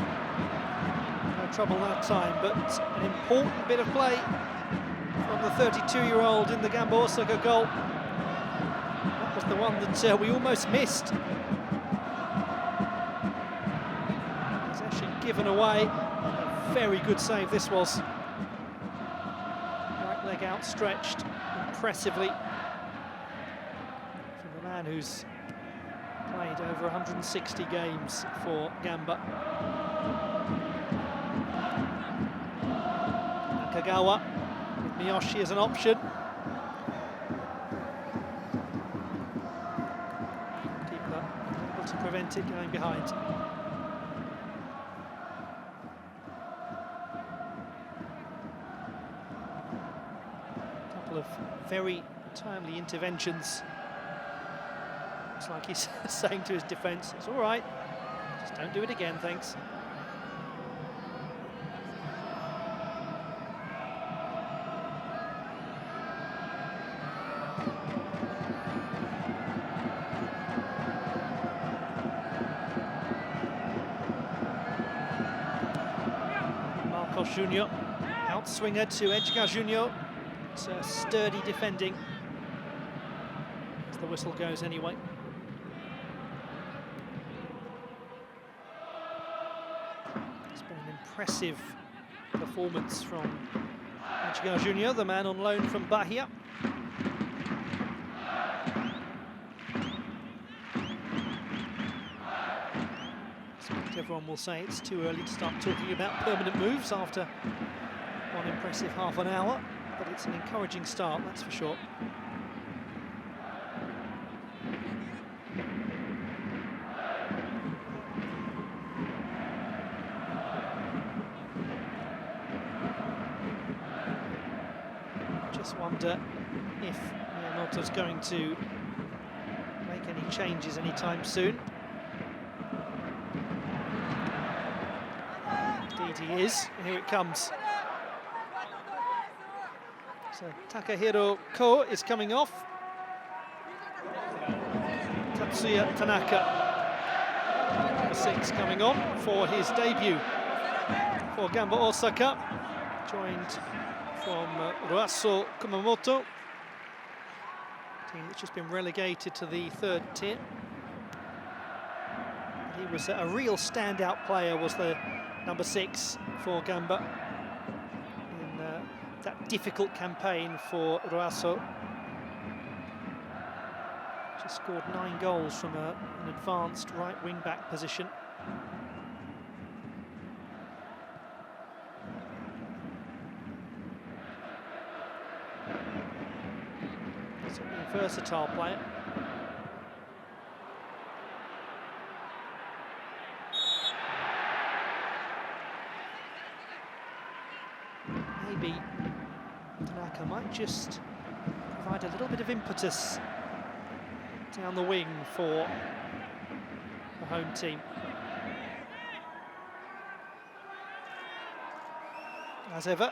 No trouble that time, but an important bit of play from the 32-year-old in the Gamba Osaka goal. That was the one that we almost missed. It's actually given away. A very good save this was. Right leg outstretched impressively from the man who's played over 160 games for Gamba. Nakagawa with Miyoshi as an option. Keeper able to prevent it going behind. Couple of very timely interventions. Looks like he's saying to his defence, it's all right, just don't do it again, thanks. Marcos Junior, outswinger to Edgar Junior. It's sturdy defending, as the whistle goes anyway. Impressive performance from Edgar Junior, the man on loan from Bahia. Everyone will say it's too early to start talking about permanent moves after one impressive half an hour, but it's an encouraging start, that's for sure. Wonder if Miyamoto's going to make any changes anytime soon. Indeed he is. Here it comes. So Takahiro Ko is coming off. Tatsuya Tanaka, number 6, coming on for his debut for Gamba Osaka, joined from Ruasso Kumamoto, team that's just been relegated to the 3rd tier. He was a real standout player, was the number 6 for Gamba in that difficult campaign for Ruasso. Just scored 9 goals from an advanced right wing back position. Versatile player. Maybe Tanaka might just provide a little bit of impetus down the wing for the home team. As ever,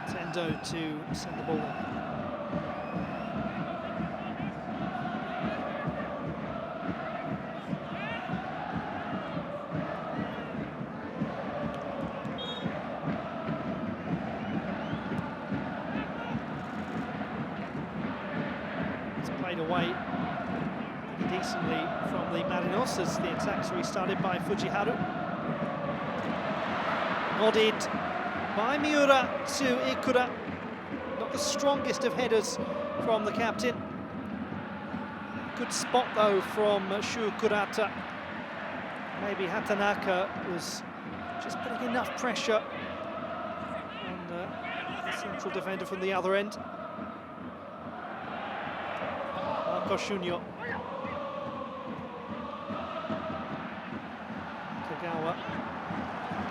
it's Endo to send the ball in. Away decently from the Marinos as the attacks restarted by Fujiharu. Nodded by Miura to Ikura. Not the strongest of headers from the captain. Good spot though from Shu Kurata. Maybe Hatanaka was just putting enough pressure on the central defender from the other end. Junior. Kagawa.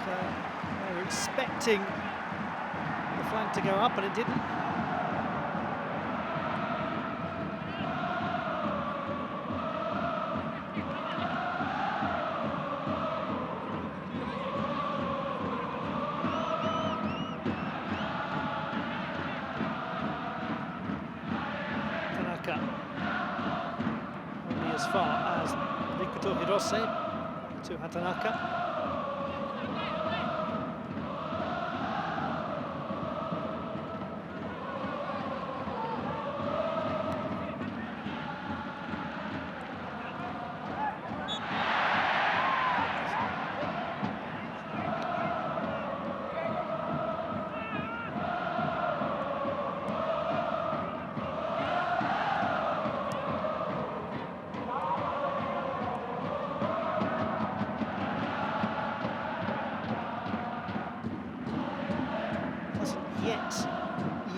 They were expecting the flank to go up, and it didn't. Makoto Hirose to Hatanaka.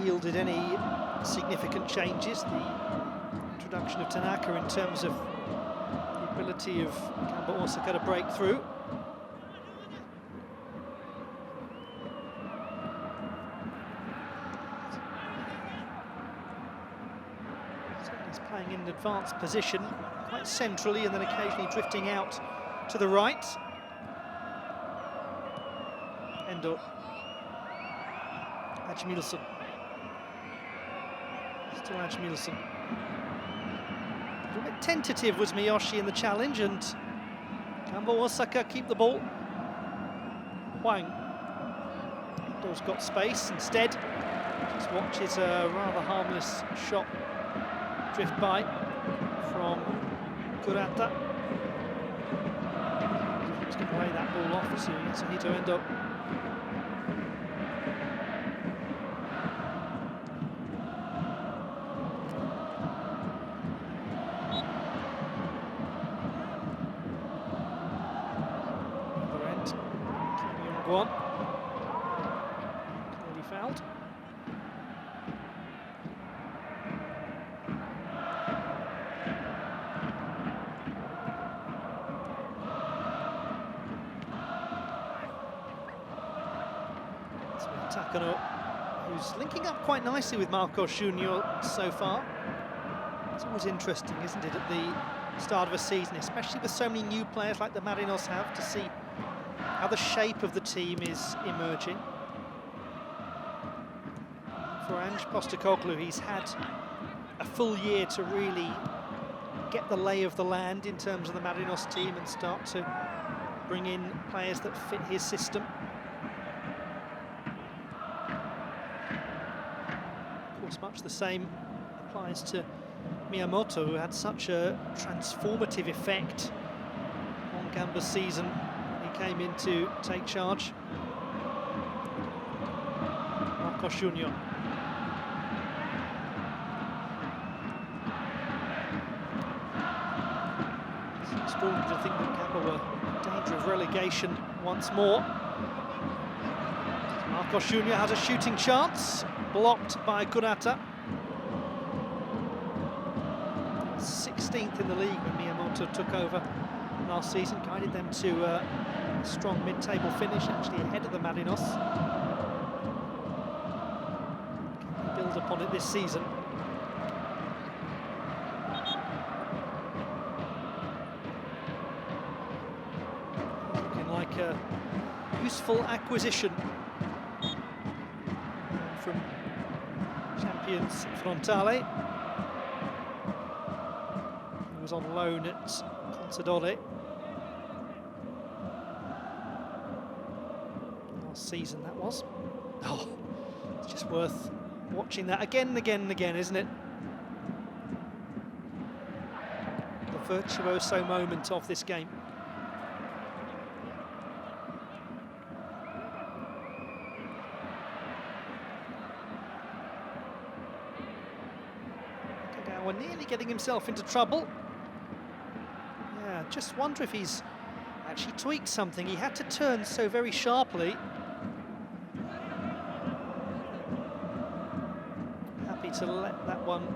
Yielded any significant changes. The introduction of Tanaka in terms of the ability of Gamba Osaka to break through. So he's playing in an advanced position, quite centrally, and then occasionally drifting out to the right. Endo. Ademilson. Still Ademilson. A little bit tentative was Miyoshi in the challenge, and Gamba Osaka keep the ball. Hwang. Endo's got space instead. Just watches a rather harmless shot drift by from Kurata. He's going to lay that ball off to Yasuhito Endo. Young-gwon. Clearly fouled. It's with Takahiro, who's linking up quite nicely with Marcos Junior so far. It's always interesting, isn't it, at the start of a season, especially with so many new players like the Marinos have, to see how the shape of the team is emerging. For Ange Postecoglou, he's had a full year to really get the lay of the land in terms of the Marinos team and start to bring in players that fit his system. Of course, much the same applies to Miyamoto, who had such a transformative effect on Gamba's season. Came in to take charge. Marcos Junior. It's extraordinary to think that Gamba were in danger of relegation once more. Marcos Junior has a shooting chance, blocked by Kurata. 16th in the league when Miyamoto took over last season, guided them to a strong mid-table finish, actually ahead of the Marinos. Can they build upon it this season? Looking like a useful acquisition from champions Frontale, who was on loan at Consadole last season, that was. Oh, it's just worth watching that again and again and again, isn't it? The virtuoso moment of this game. Takagawa nearly getting himself into trouble. Yeah, just wonder if he's actually tweaked something. He had to turn so very sharply. Happy to let that one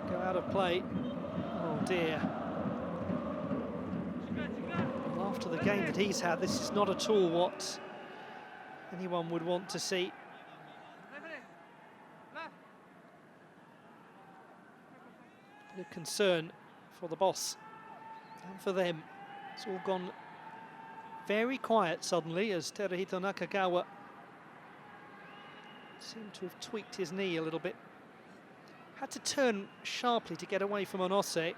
go out of play. Oh dear. Well, after the game that he's had, this is not at all what anyone would want to see. Bit of concern for the boss and for them. It's all gone very quiet suddenly as Teruhito Nakagawa seemed to have tweaked his knee a little bit. Had to turn sharply to get away from Onose.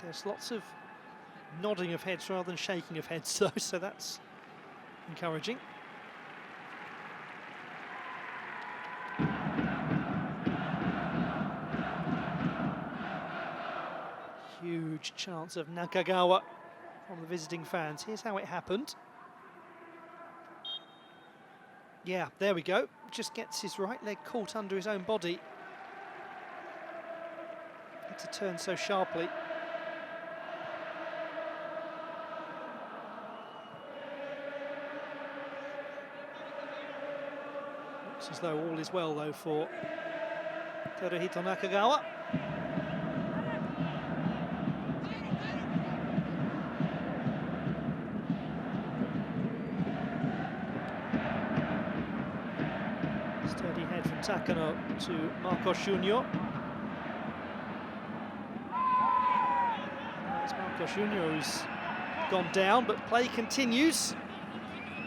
There's lots of nodding of heads rather than shaking of heads though, so that's encouraging. Huge chance of Nakagawa from the visiting fans. Here's how it happened. Yeah, there we go. Just gets his right leg caught under his own body. Had to turn so sharply. Looks as though all is well though for Teruhito Nakagawa. Steady head from Takano to Marcos Junior. It's Marcos Junior who's gone down, but play continues.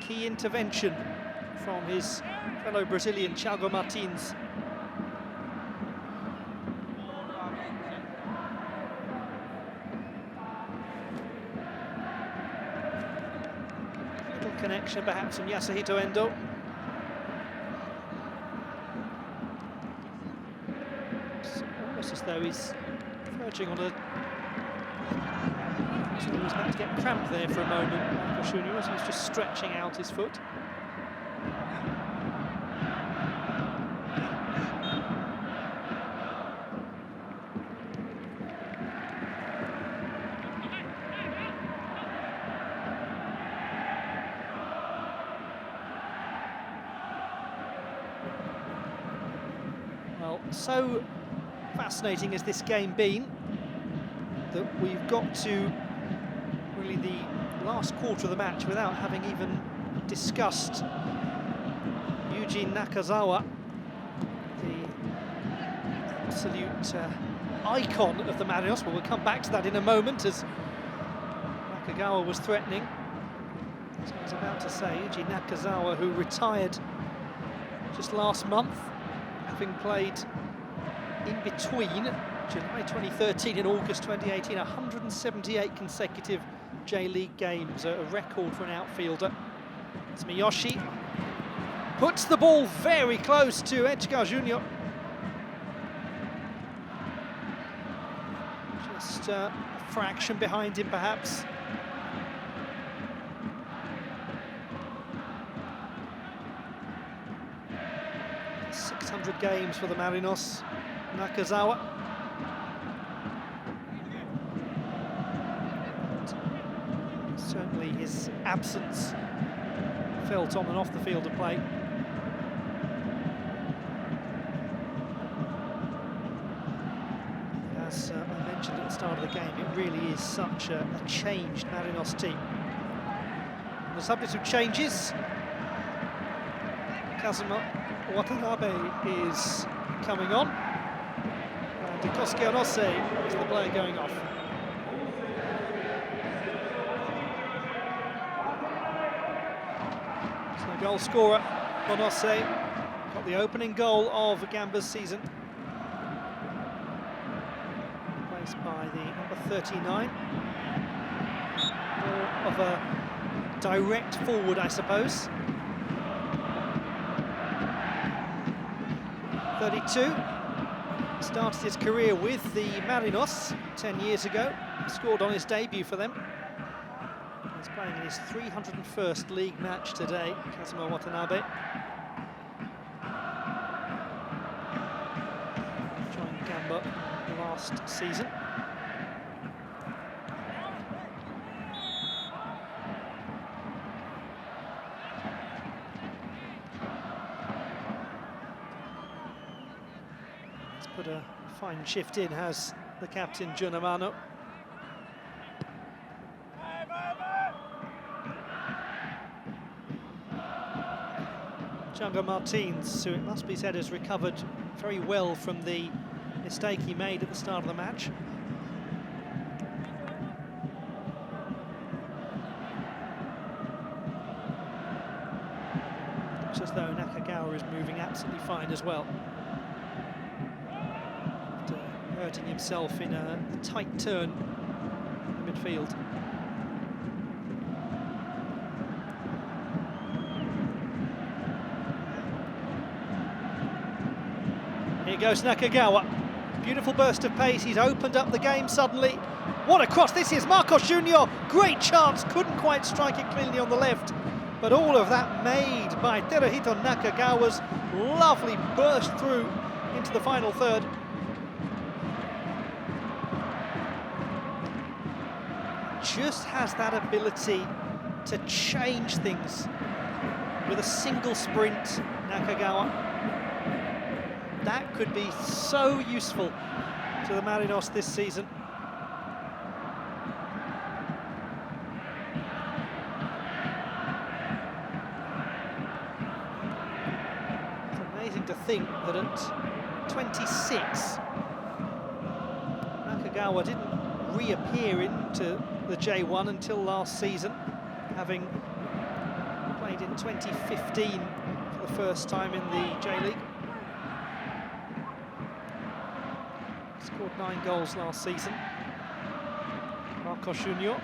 Key intervention from his fellow Brazilian Thiago Martins. Little connection perhaps from Yasuhito Endo. Almost as though he's verging on a... So he was about to get cramped there for a moment, Marcos Junior, as he was just stretching out his foot. Well, so fascinating has this game been that we've got to really the last quarter of the match without having even discussed Yuji Nakazawa, the absolute icon of the Marinos. Well, we'll come back to that in a moment as Nakagawa was threatening. As I was about to say, Yuji Nakazawa, who retired just last month, having played in between July 2013 and August 2018, 178 consecutive J-League games, a record for an outfielder. It's Miyoshi, puts the ball very close to Edgar Junior. Just a fraction behind him, perhaps. Games for the Marinos, Nakazawa. Certainly his absence felt on and off the field of play. As I mentioned at the start of the game, it really is such a changed Marinos team. On the subject of changes, Kazuma Watanabe is coming on, and Kosuke Onose is the player going off. So goal scorer Onose got the opening goal of Gamba's season, replaced by the number 39. More of a direct forward, I suppose. 32, started his career with the Marinos 10 years ago, scored on his debut for them. He's playing in his 301st league match today, Kazuma Watanabe. Joined Gamba last season. Put a fine shift in, has the captain Junamano. Thiago Martins, who it must be said has recovered very well from the mistake he made at the start of the match. Looks as though Nakagawa is moving absolutely fine as well. Hurting himself in a tight turn in the midfield. Here goes Nakagawa. Beautiful burst of pace. He's opened up the game suddenly. What a cross this is. Marcos Junior. Great chance. Couldn't quite strike it cleanly on the left. But all of that made by Teruhito Nakagawa's lovely burst through into the final third. Just has that ability to change things with a single sprint, Nakagawa. That could be so useful to the Marinos this season. It's amazing to think that at 26, Nakagawa didn't reappear into the J1 until last season, having played in 2015 for the first time in the J-League. Scored 9 goals last season. Marcos Junior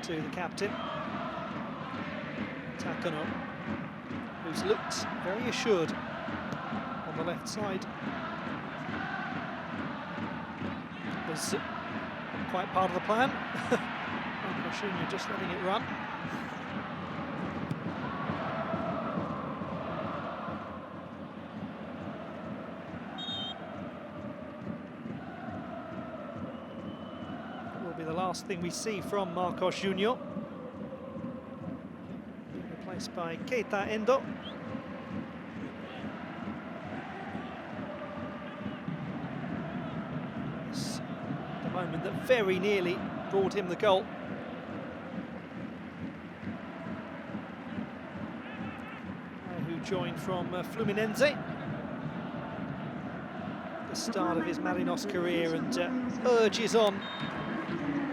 to the captain, Takano, who's looked very assured on the left side. Was quite part of the plan. Marcos Junior just letting it run. Will be the last thing we see from Marcos Junior. Replaced by Keita Endo. It's the moment that very nearly brought him the goal. Who joined from Fluminense. The start of his Marinos career, and urges on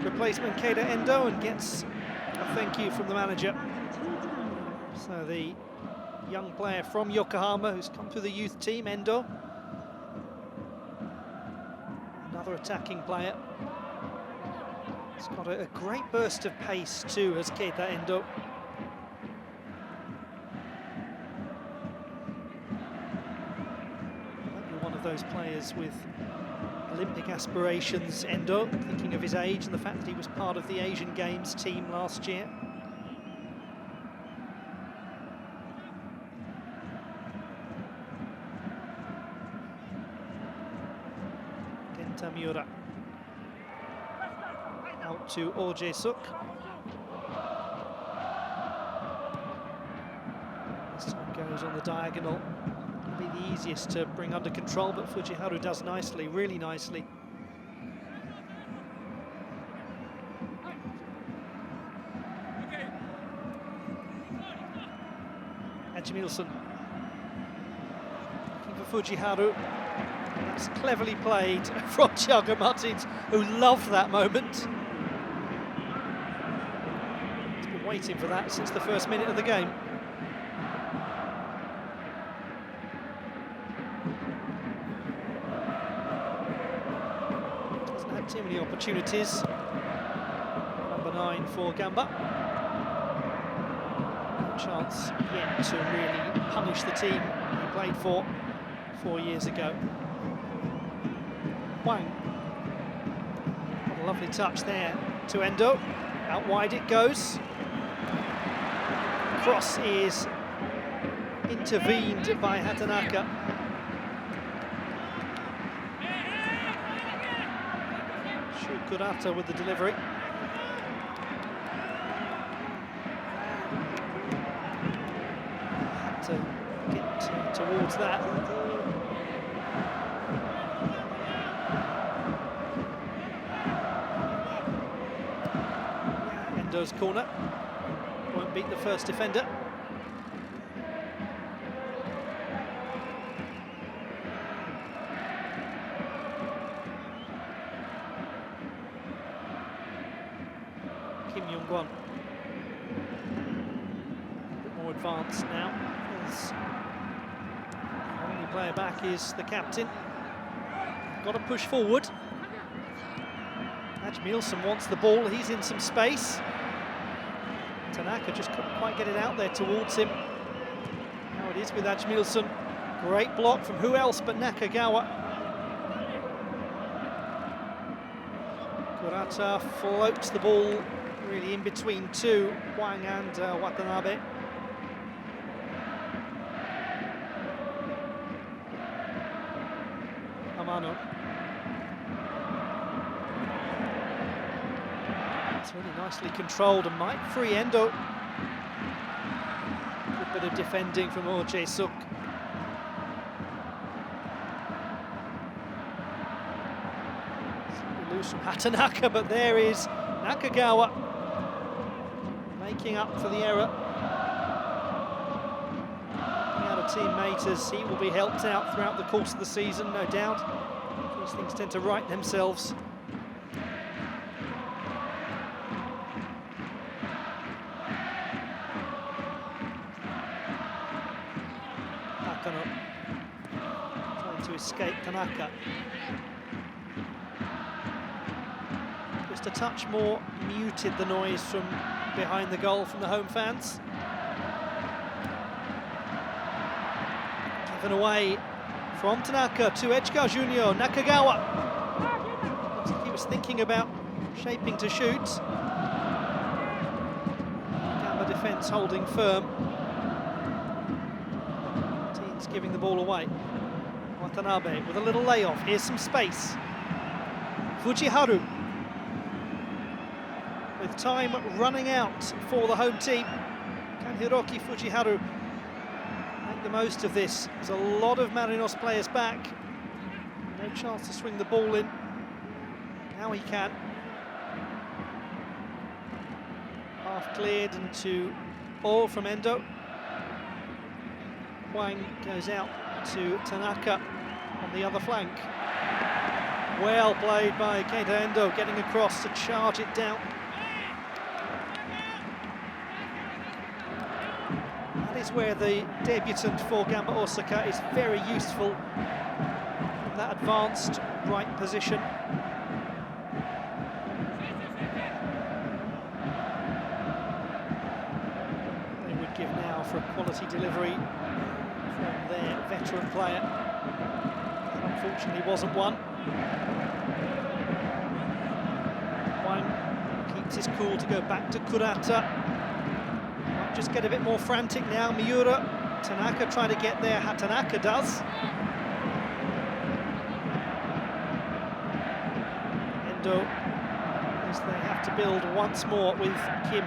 replacement Keita Endo and gets a thank you from the manager. So the young player from Yokohama who's come through the youth team, Endo. Another attacking player. He's got a great burst of pace too, as Keita Endo. One of those players with Olympic aspirations, Endo, thinking of his age and the fact that he was part of the Asian Games team last year. Genta Miura. Out to Oh Jae-suk. This time goes on the diagonal. Be the easiest to bring under control, but Fujiharu does nicely, really nicely. Ademilson looking for Fujiharu. That's cleverly played from Thiago Martins, who loved that moment. He's been waiting for that since the first minute of the game. Too many opportunities. Number 9 for Gamba. No chance yet to really punish the team he played for 4 years ago. Hwang. What a lovely touch there to Endo. Out wide it goes. Cross is intervened by Hatanaka. Shu Kurata with the delivery. Had to get towards that. Endo's corner. Won't beat the first defender. Young-gwon. A bit more advanced now, as the only player back is the captain. Got to push forward. Ademilson wants the ball, he's in some space. Tanaka just couldn't quite get it out there towards him. Now it is with Ademilson. Great block from who else but Nakagawa. Kurata floats the ball really in between two, Hwang and Watanabe. Amano. It's really nicely controlled and might free Endo. Good bit of defending from Jae-suk. Loose from Hatanaka, but there is Nakagawa making up for the error. Out a teammate as he will be helped out throughout the course of the season, no doubt. These things tend to right themselves. Takano trying to escape Tanaka. Just a touch more muted, the noise from behind the goal from the home fans. Given away from Tanaka to Edgar Junior. Nakagawa. Looks like he was thinking about shaping to shoot. Gamba defence holding firm. Team's giving the ball away. Watanabe with a little layoff. Here's some space. Fujiharu. With time running out for the home team. Can Hiroki Fujiharu make the most of this? There's a lot of Marinos players back. No chance to swing the ball in. Now he can. Half cleared into Oh from Endo. Hwang goes out to Tanaka on the other flank. Well played by Keita Endo, getting across to charge it down. Is where the debutant for Gamba Osaka is very useful from that advanced right position. They would give now for a quality delivery from their veteran player. That unfortunately wasn't one. Hwang keeps his cool to go back to Kurata. Just get a bit more frantic now. Miura, Tanaka trying to get there. Hatanaka does. Endo, as they have to build once more with Kim.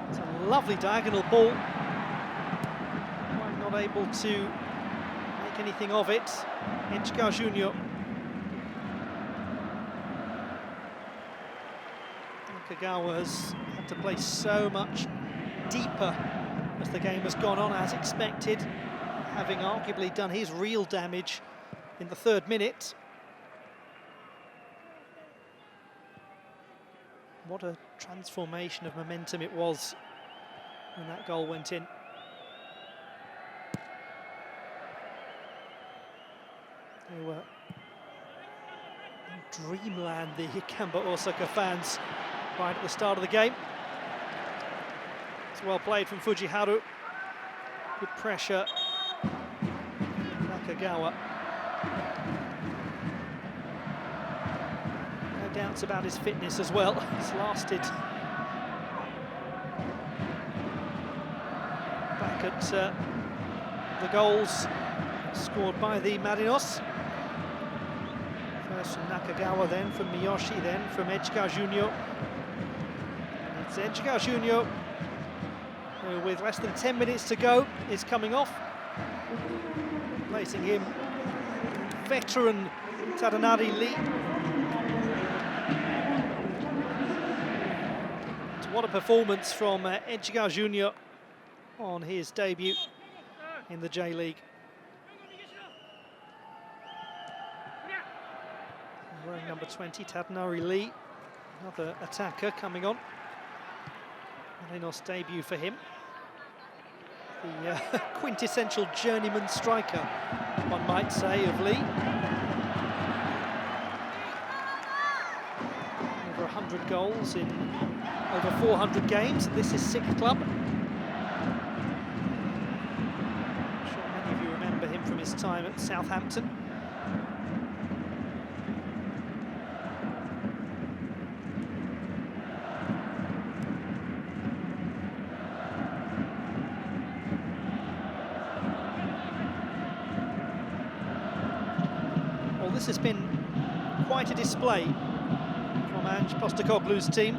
It's a lovely diagonal ball. I'm not able to make anything of it. Edgar Junior. Nakagawa has had to play so much deeper as the game has gone on, as expected, having arguably done his real damage in the third minute. What a transformation of momentum it was when that goal went in. They were in dreamland, the Gamba Osaka fans, right at the start of the game. It's well played from Fujiharu. Good pressure. Nakagawa. No doubts about his fitness as well. It's lasted back at the goals scored by the Marinos. First from Nakagawa, then from Miyoshi, then from Edgar Junior. It's Edgar Junior, who with less than 10 minutes to go is coming off, placing him veteran Tadanari Lee. What a performance from Edgar Junior on his debut in the J-League. Wearing number 20, Tadanari Lee, another attacker coming on. Marinos debut for him. The quintessential journeyman striker, one might say, of Lee. 100 goals in over 400 games. This is sixth club. I'm sure many of you remember him from his time at Southampton. Well, this has been quite a display from Ange Postecoglou's team.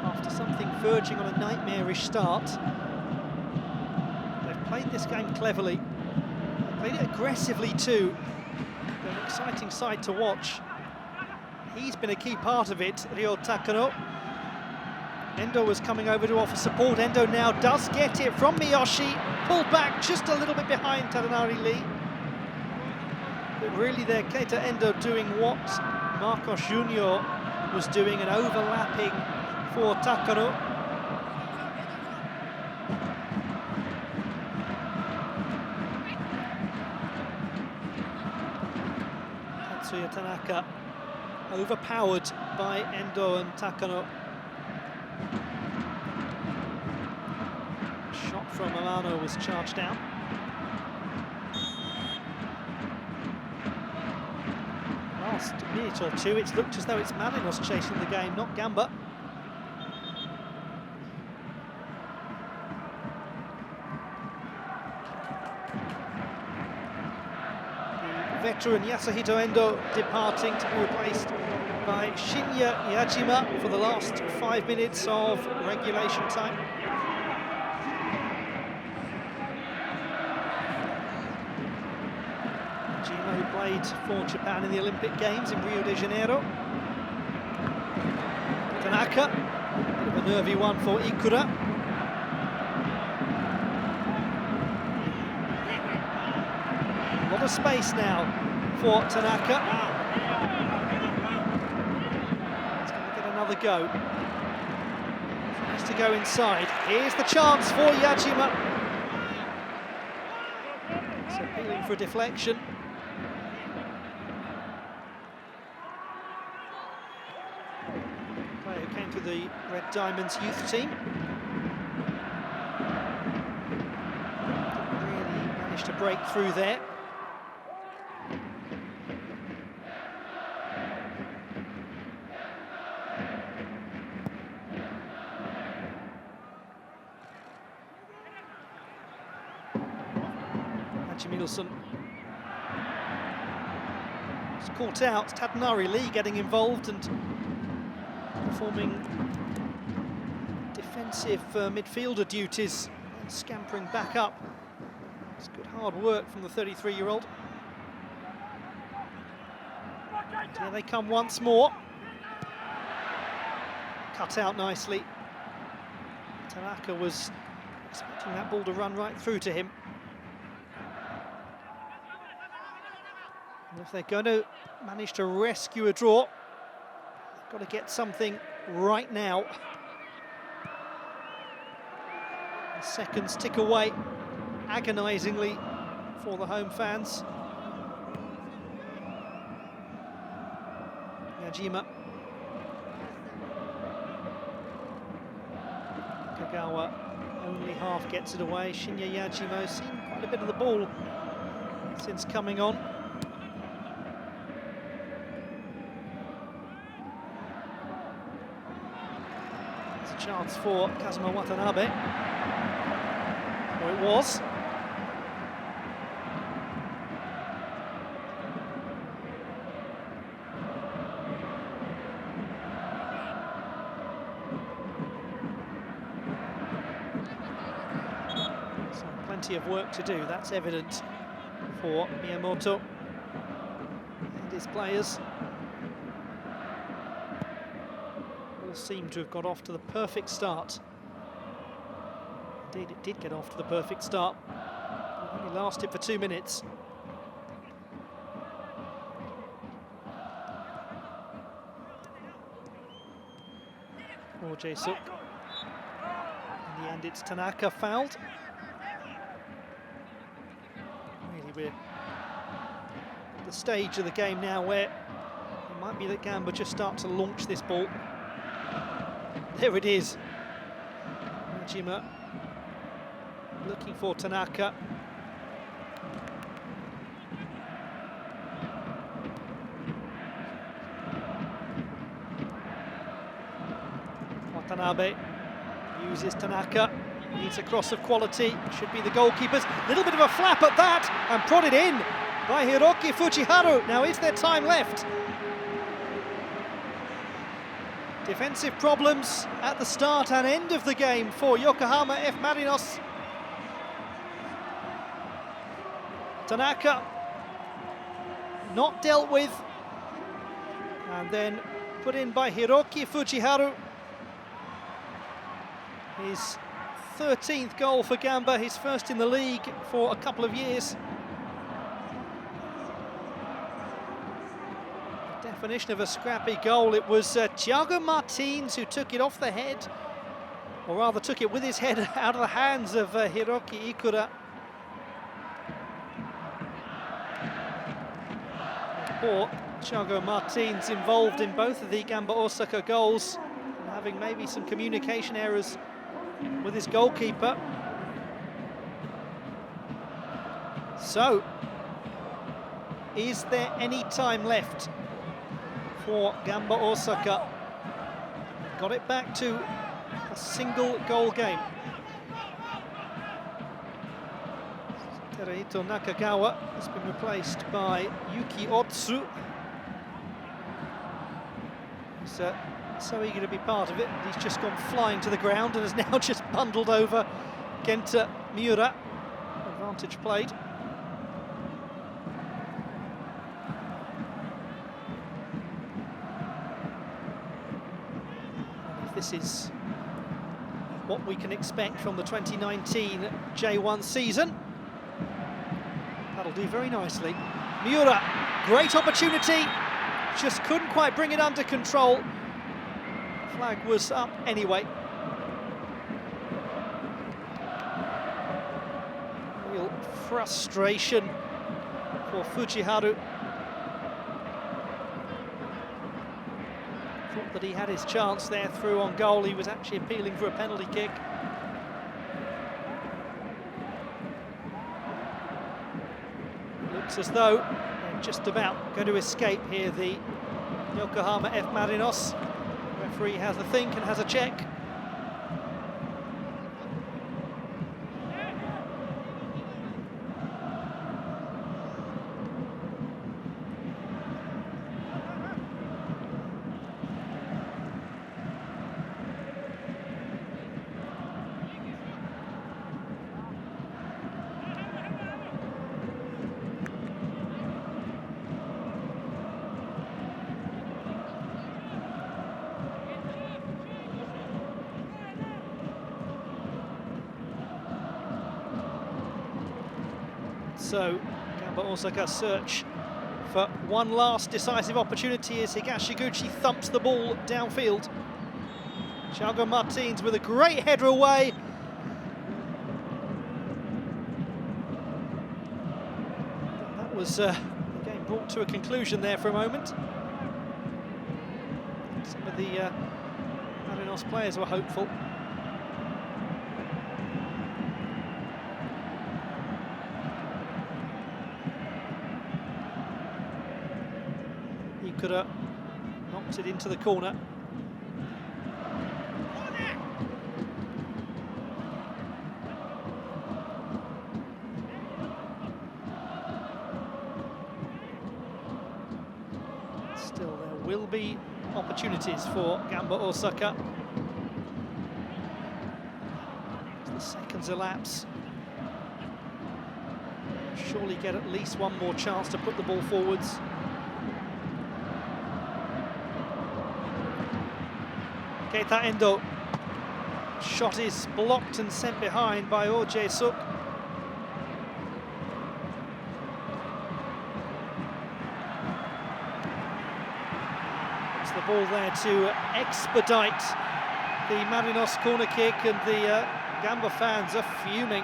After something verging on a nightmarish start, they've played this game cleverly. They played it aggressively too. They're an exciting side to watch. He's been a key part of it, Ryo Takano. Endo was coming over to offer support. Endo now does get it from Miyoshi. Pulled back just a little bit behind Tadanari Lee. But really there, Keita Endo doing what Marcos Junior was doing, and overlapping for Takano. Tatsuya Tanaka overpowered by Endo and Takano. Shot from Amano was charged down. Last minute or two, it's looked as though it's Marinos chasing the game, not Gamba. The veteran Yasuhito Endo departing to be replaced by Shinya Yajima for the last 5 minutes of regulation time. Who played for Japan in the Olympic Games in Rio de Janeiro. Tanaka, bit of a nervy one for Ikura. A lot of space now for Tanaka. He's going to get another go. Tries to go inside. Here's the chance for Yajima. It's appealing for a deflection. To the Red Diamonds youth team. Didn't really manage to break through there. Ademilson was caught out. Tadanari Lee getting involved and performing defensive midfielder duties and scampering back up. It's good hard work from the 33-year-old. Here they come once more. Cut out nicely. Tanaka was expecting that ball to run right through to him. And if they're going to manage to rescue a draw, got to get something right now. The seconds tick away agonisingly for the home fans. Yajima. Kagawa only half gets it away. Shinya Yajima seen quite a bit of the ball since coming on. Chance for Kazuma Watanabe. Or it was. So plenty of work to do, that's evident for Miyamoto and his players. Seemed to have got off to the perfect start. Indeed, it did get off to the perfect start. It only lasted for 2 minutes. Or Jae-suk. In the end, it's Tanaka fouled. Really, we're at the stage of the game now where it might be that Gamba just start to launch this ball. There it is. Majima looking for Tanaka. Watanabe uses Tanaka. Needs a cross of quality. Should be the goalkeeper's. Little bit of a flap at that and prodded in by Hiroki Fujiharu. Now, is there time left? Defensive problems at the start and end of the game for Yokohama F Marinos. Tanaka not dealt with, and then put in by Hiroki Fujiharu. His 13th goal for Gamba, his first in the league for a couple of years. Definition of a scrappy goal. It was Thiago Martins who took it off the head, or rather took it with his head out of the hands of Hiroki Ikura. Poor Thiago Martins involved in both of the Gamba Osaka goals, having maybe some communication errors with his goalkeeper. So, is there any time left for Gamba Osaka? Got it back to a single goal game. Terahito Nakagawa has been replaced by Yuki Otsu. He's so eager to be part of it, he's just gone flying to the ground and has now just bundled over Genta Miura. Advantage played. If this is what we can expect from the 2019 J1 season, that'll do very nicely. Miura, great opportunity, just couldn't quite bring it under control. Flag was up anyway. Real frustration for Fujiharu. Thought that he had his chance there through on goal. He was actually appealing for a penalty kick. Looks as though they're just about going to escape here, the Yokohama F Marinos. Referee has a think and has a check. So, Gamba Osaka search for one last decisive opportunity as Higashiguchi thumps the ball downfield. Thiago Martins with a great header away. That was the game brought to a conclusion there for a moment. Some of the Marinos players were hopeful. Could have knocked it into the corner. Still, there will be opportunities for Gamba Osaka. As the seconds elapse, surely get at least one more chance to put the ball forwards. Keita Endo. Shot is blocked and sent behind by Oh Jae-suk. It's the ball there to expedite the Marinos corner kick, and the Gamba fans are fuming.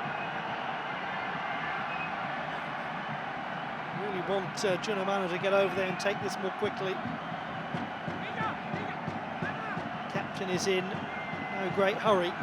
Really want Junamano to get over there and take this more quickly. captain is in no great hurry.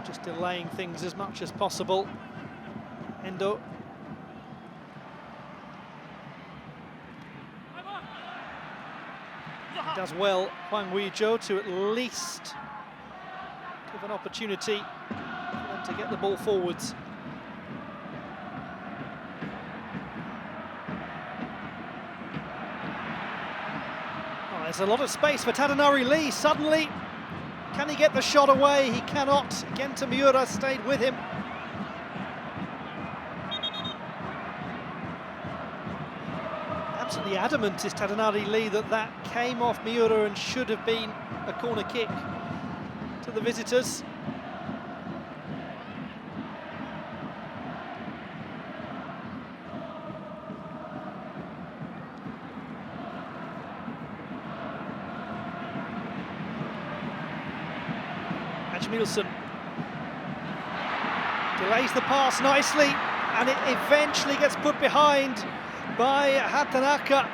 Just delaying things as much as possible. Endo. Does well, Hwang Ui-jo, to at least give an opportunity for them to get the ball forwards. Oh, there's a lot of space for Tadanori Lee. Suddenly, can he get the shot away? He cannot. Genta Miura stayed with him. Absolutely adamant is Tadanori Lee that came off Miura and should have been a corner kick to the visitors. Ademilson delays the pass nicely, and it eventually gets put behind by Hatanaka.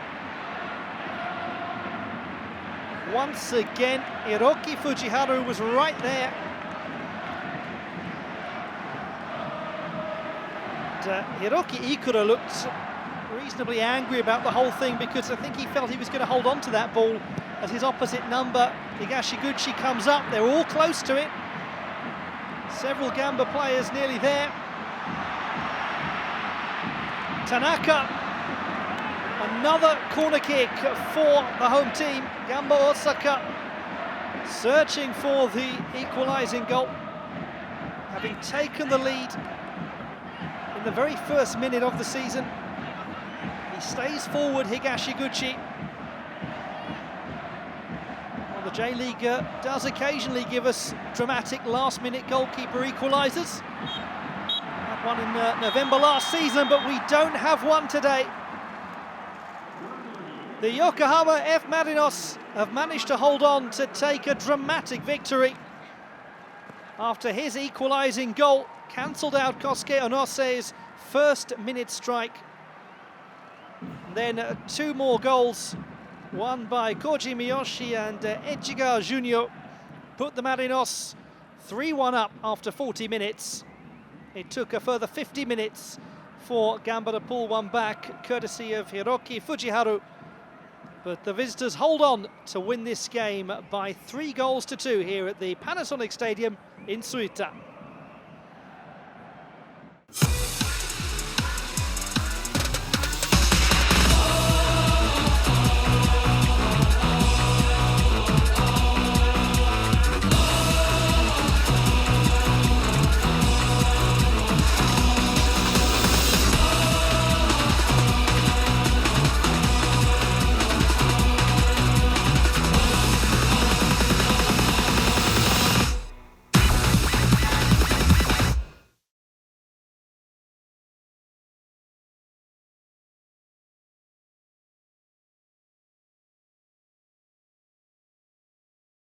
Once again, Hiroki Fujiharu was right there. And, Hiroki Ikura looked reasonably angry about the whole thing, because I think he felt he was going to hold on to that ball as his opposite number, Higashiguchi, comes up. They're all close to it. Several Gamba players nearly there. Tanaka, another corner kick for the home team. Gamba Osaka searching for the equalising goal, having taken the lead in the very first minute of the season. He stays forward, Higashiguchi. Well, the J-League does occasionally give us dramatic last-minute goalkeeper equalisers. Had one in November last season, but we don't have one today. The Yokohama F Marinos have managed to hold on to take a dramatic victory after his equalising goal cancelled out Kosuke Onose's first-minute strike. Then two more goals, one by Koji Miyoshi and Echiga Junior, put the Marinos 3-1 up after 40 minutes. It took a further 50 minutes for Gamba to pull one back, courtesy of Hiroki Fujiharu. But the visitors hold on to win this game by 3-2 here at the Panasonic Stadium in Suita.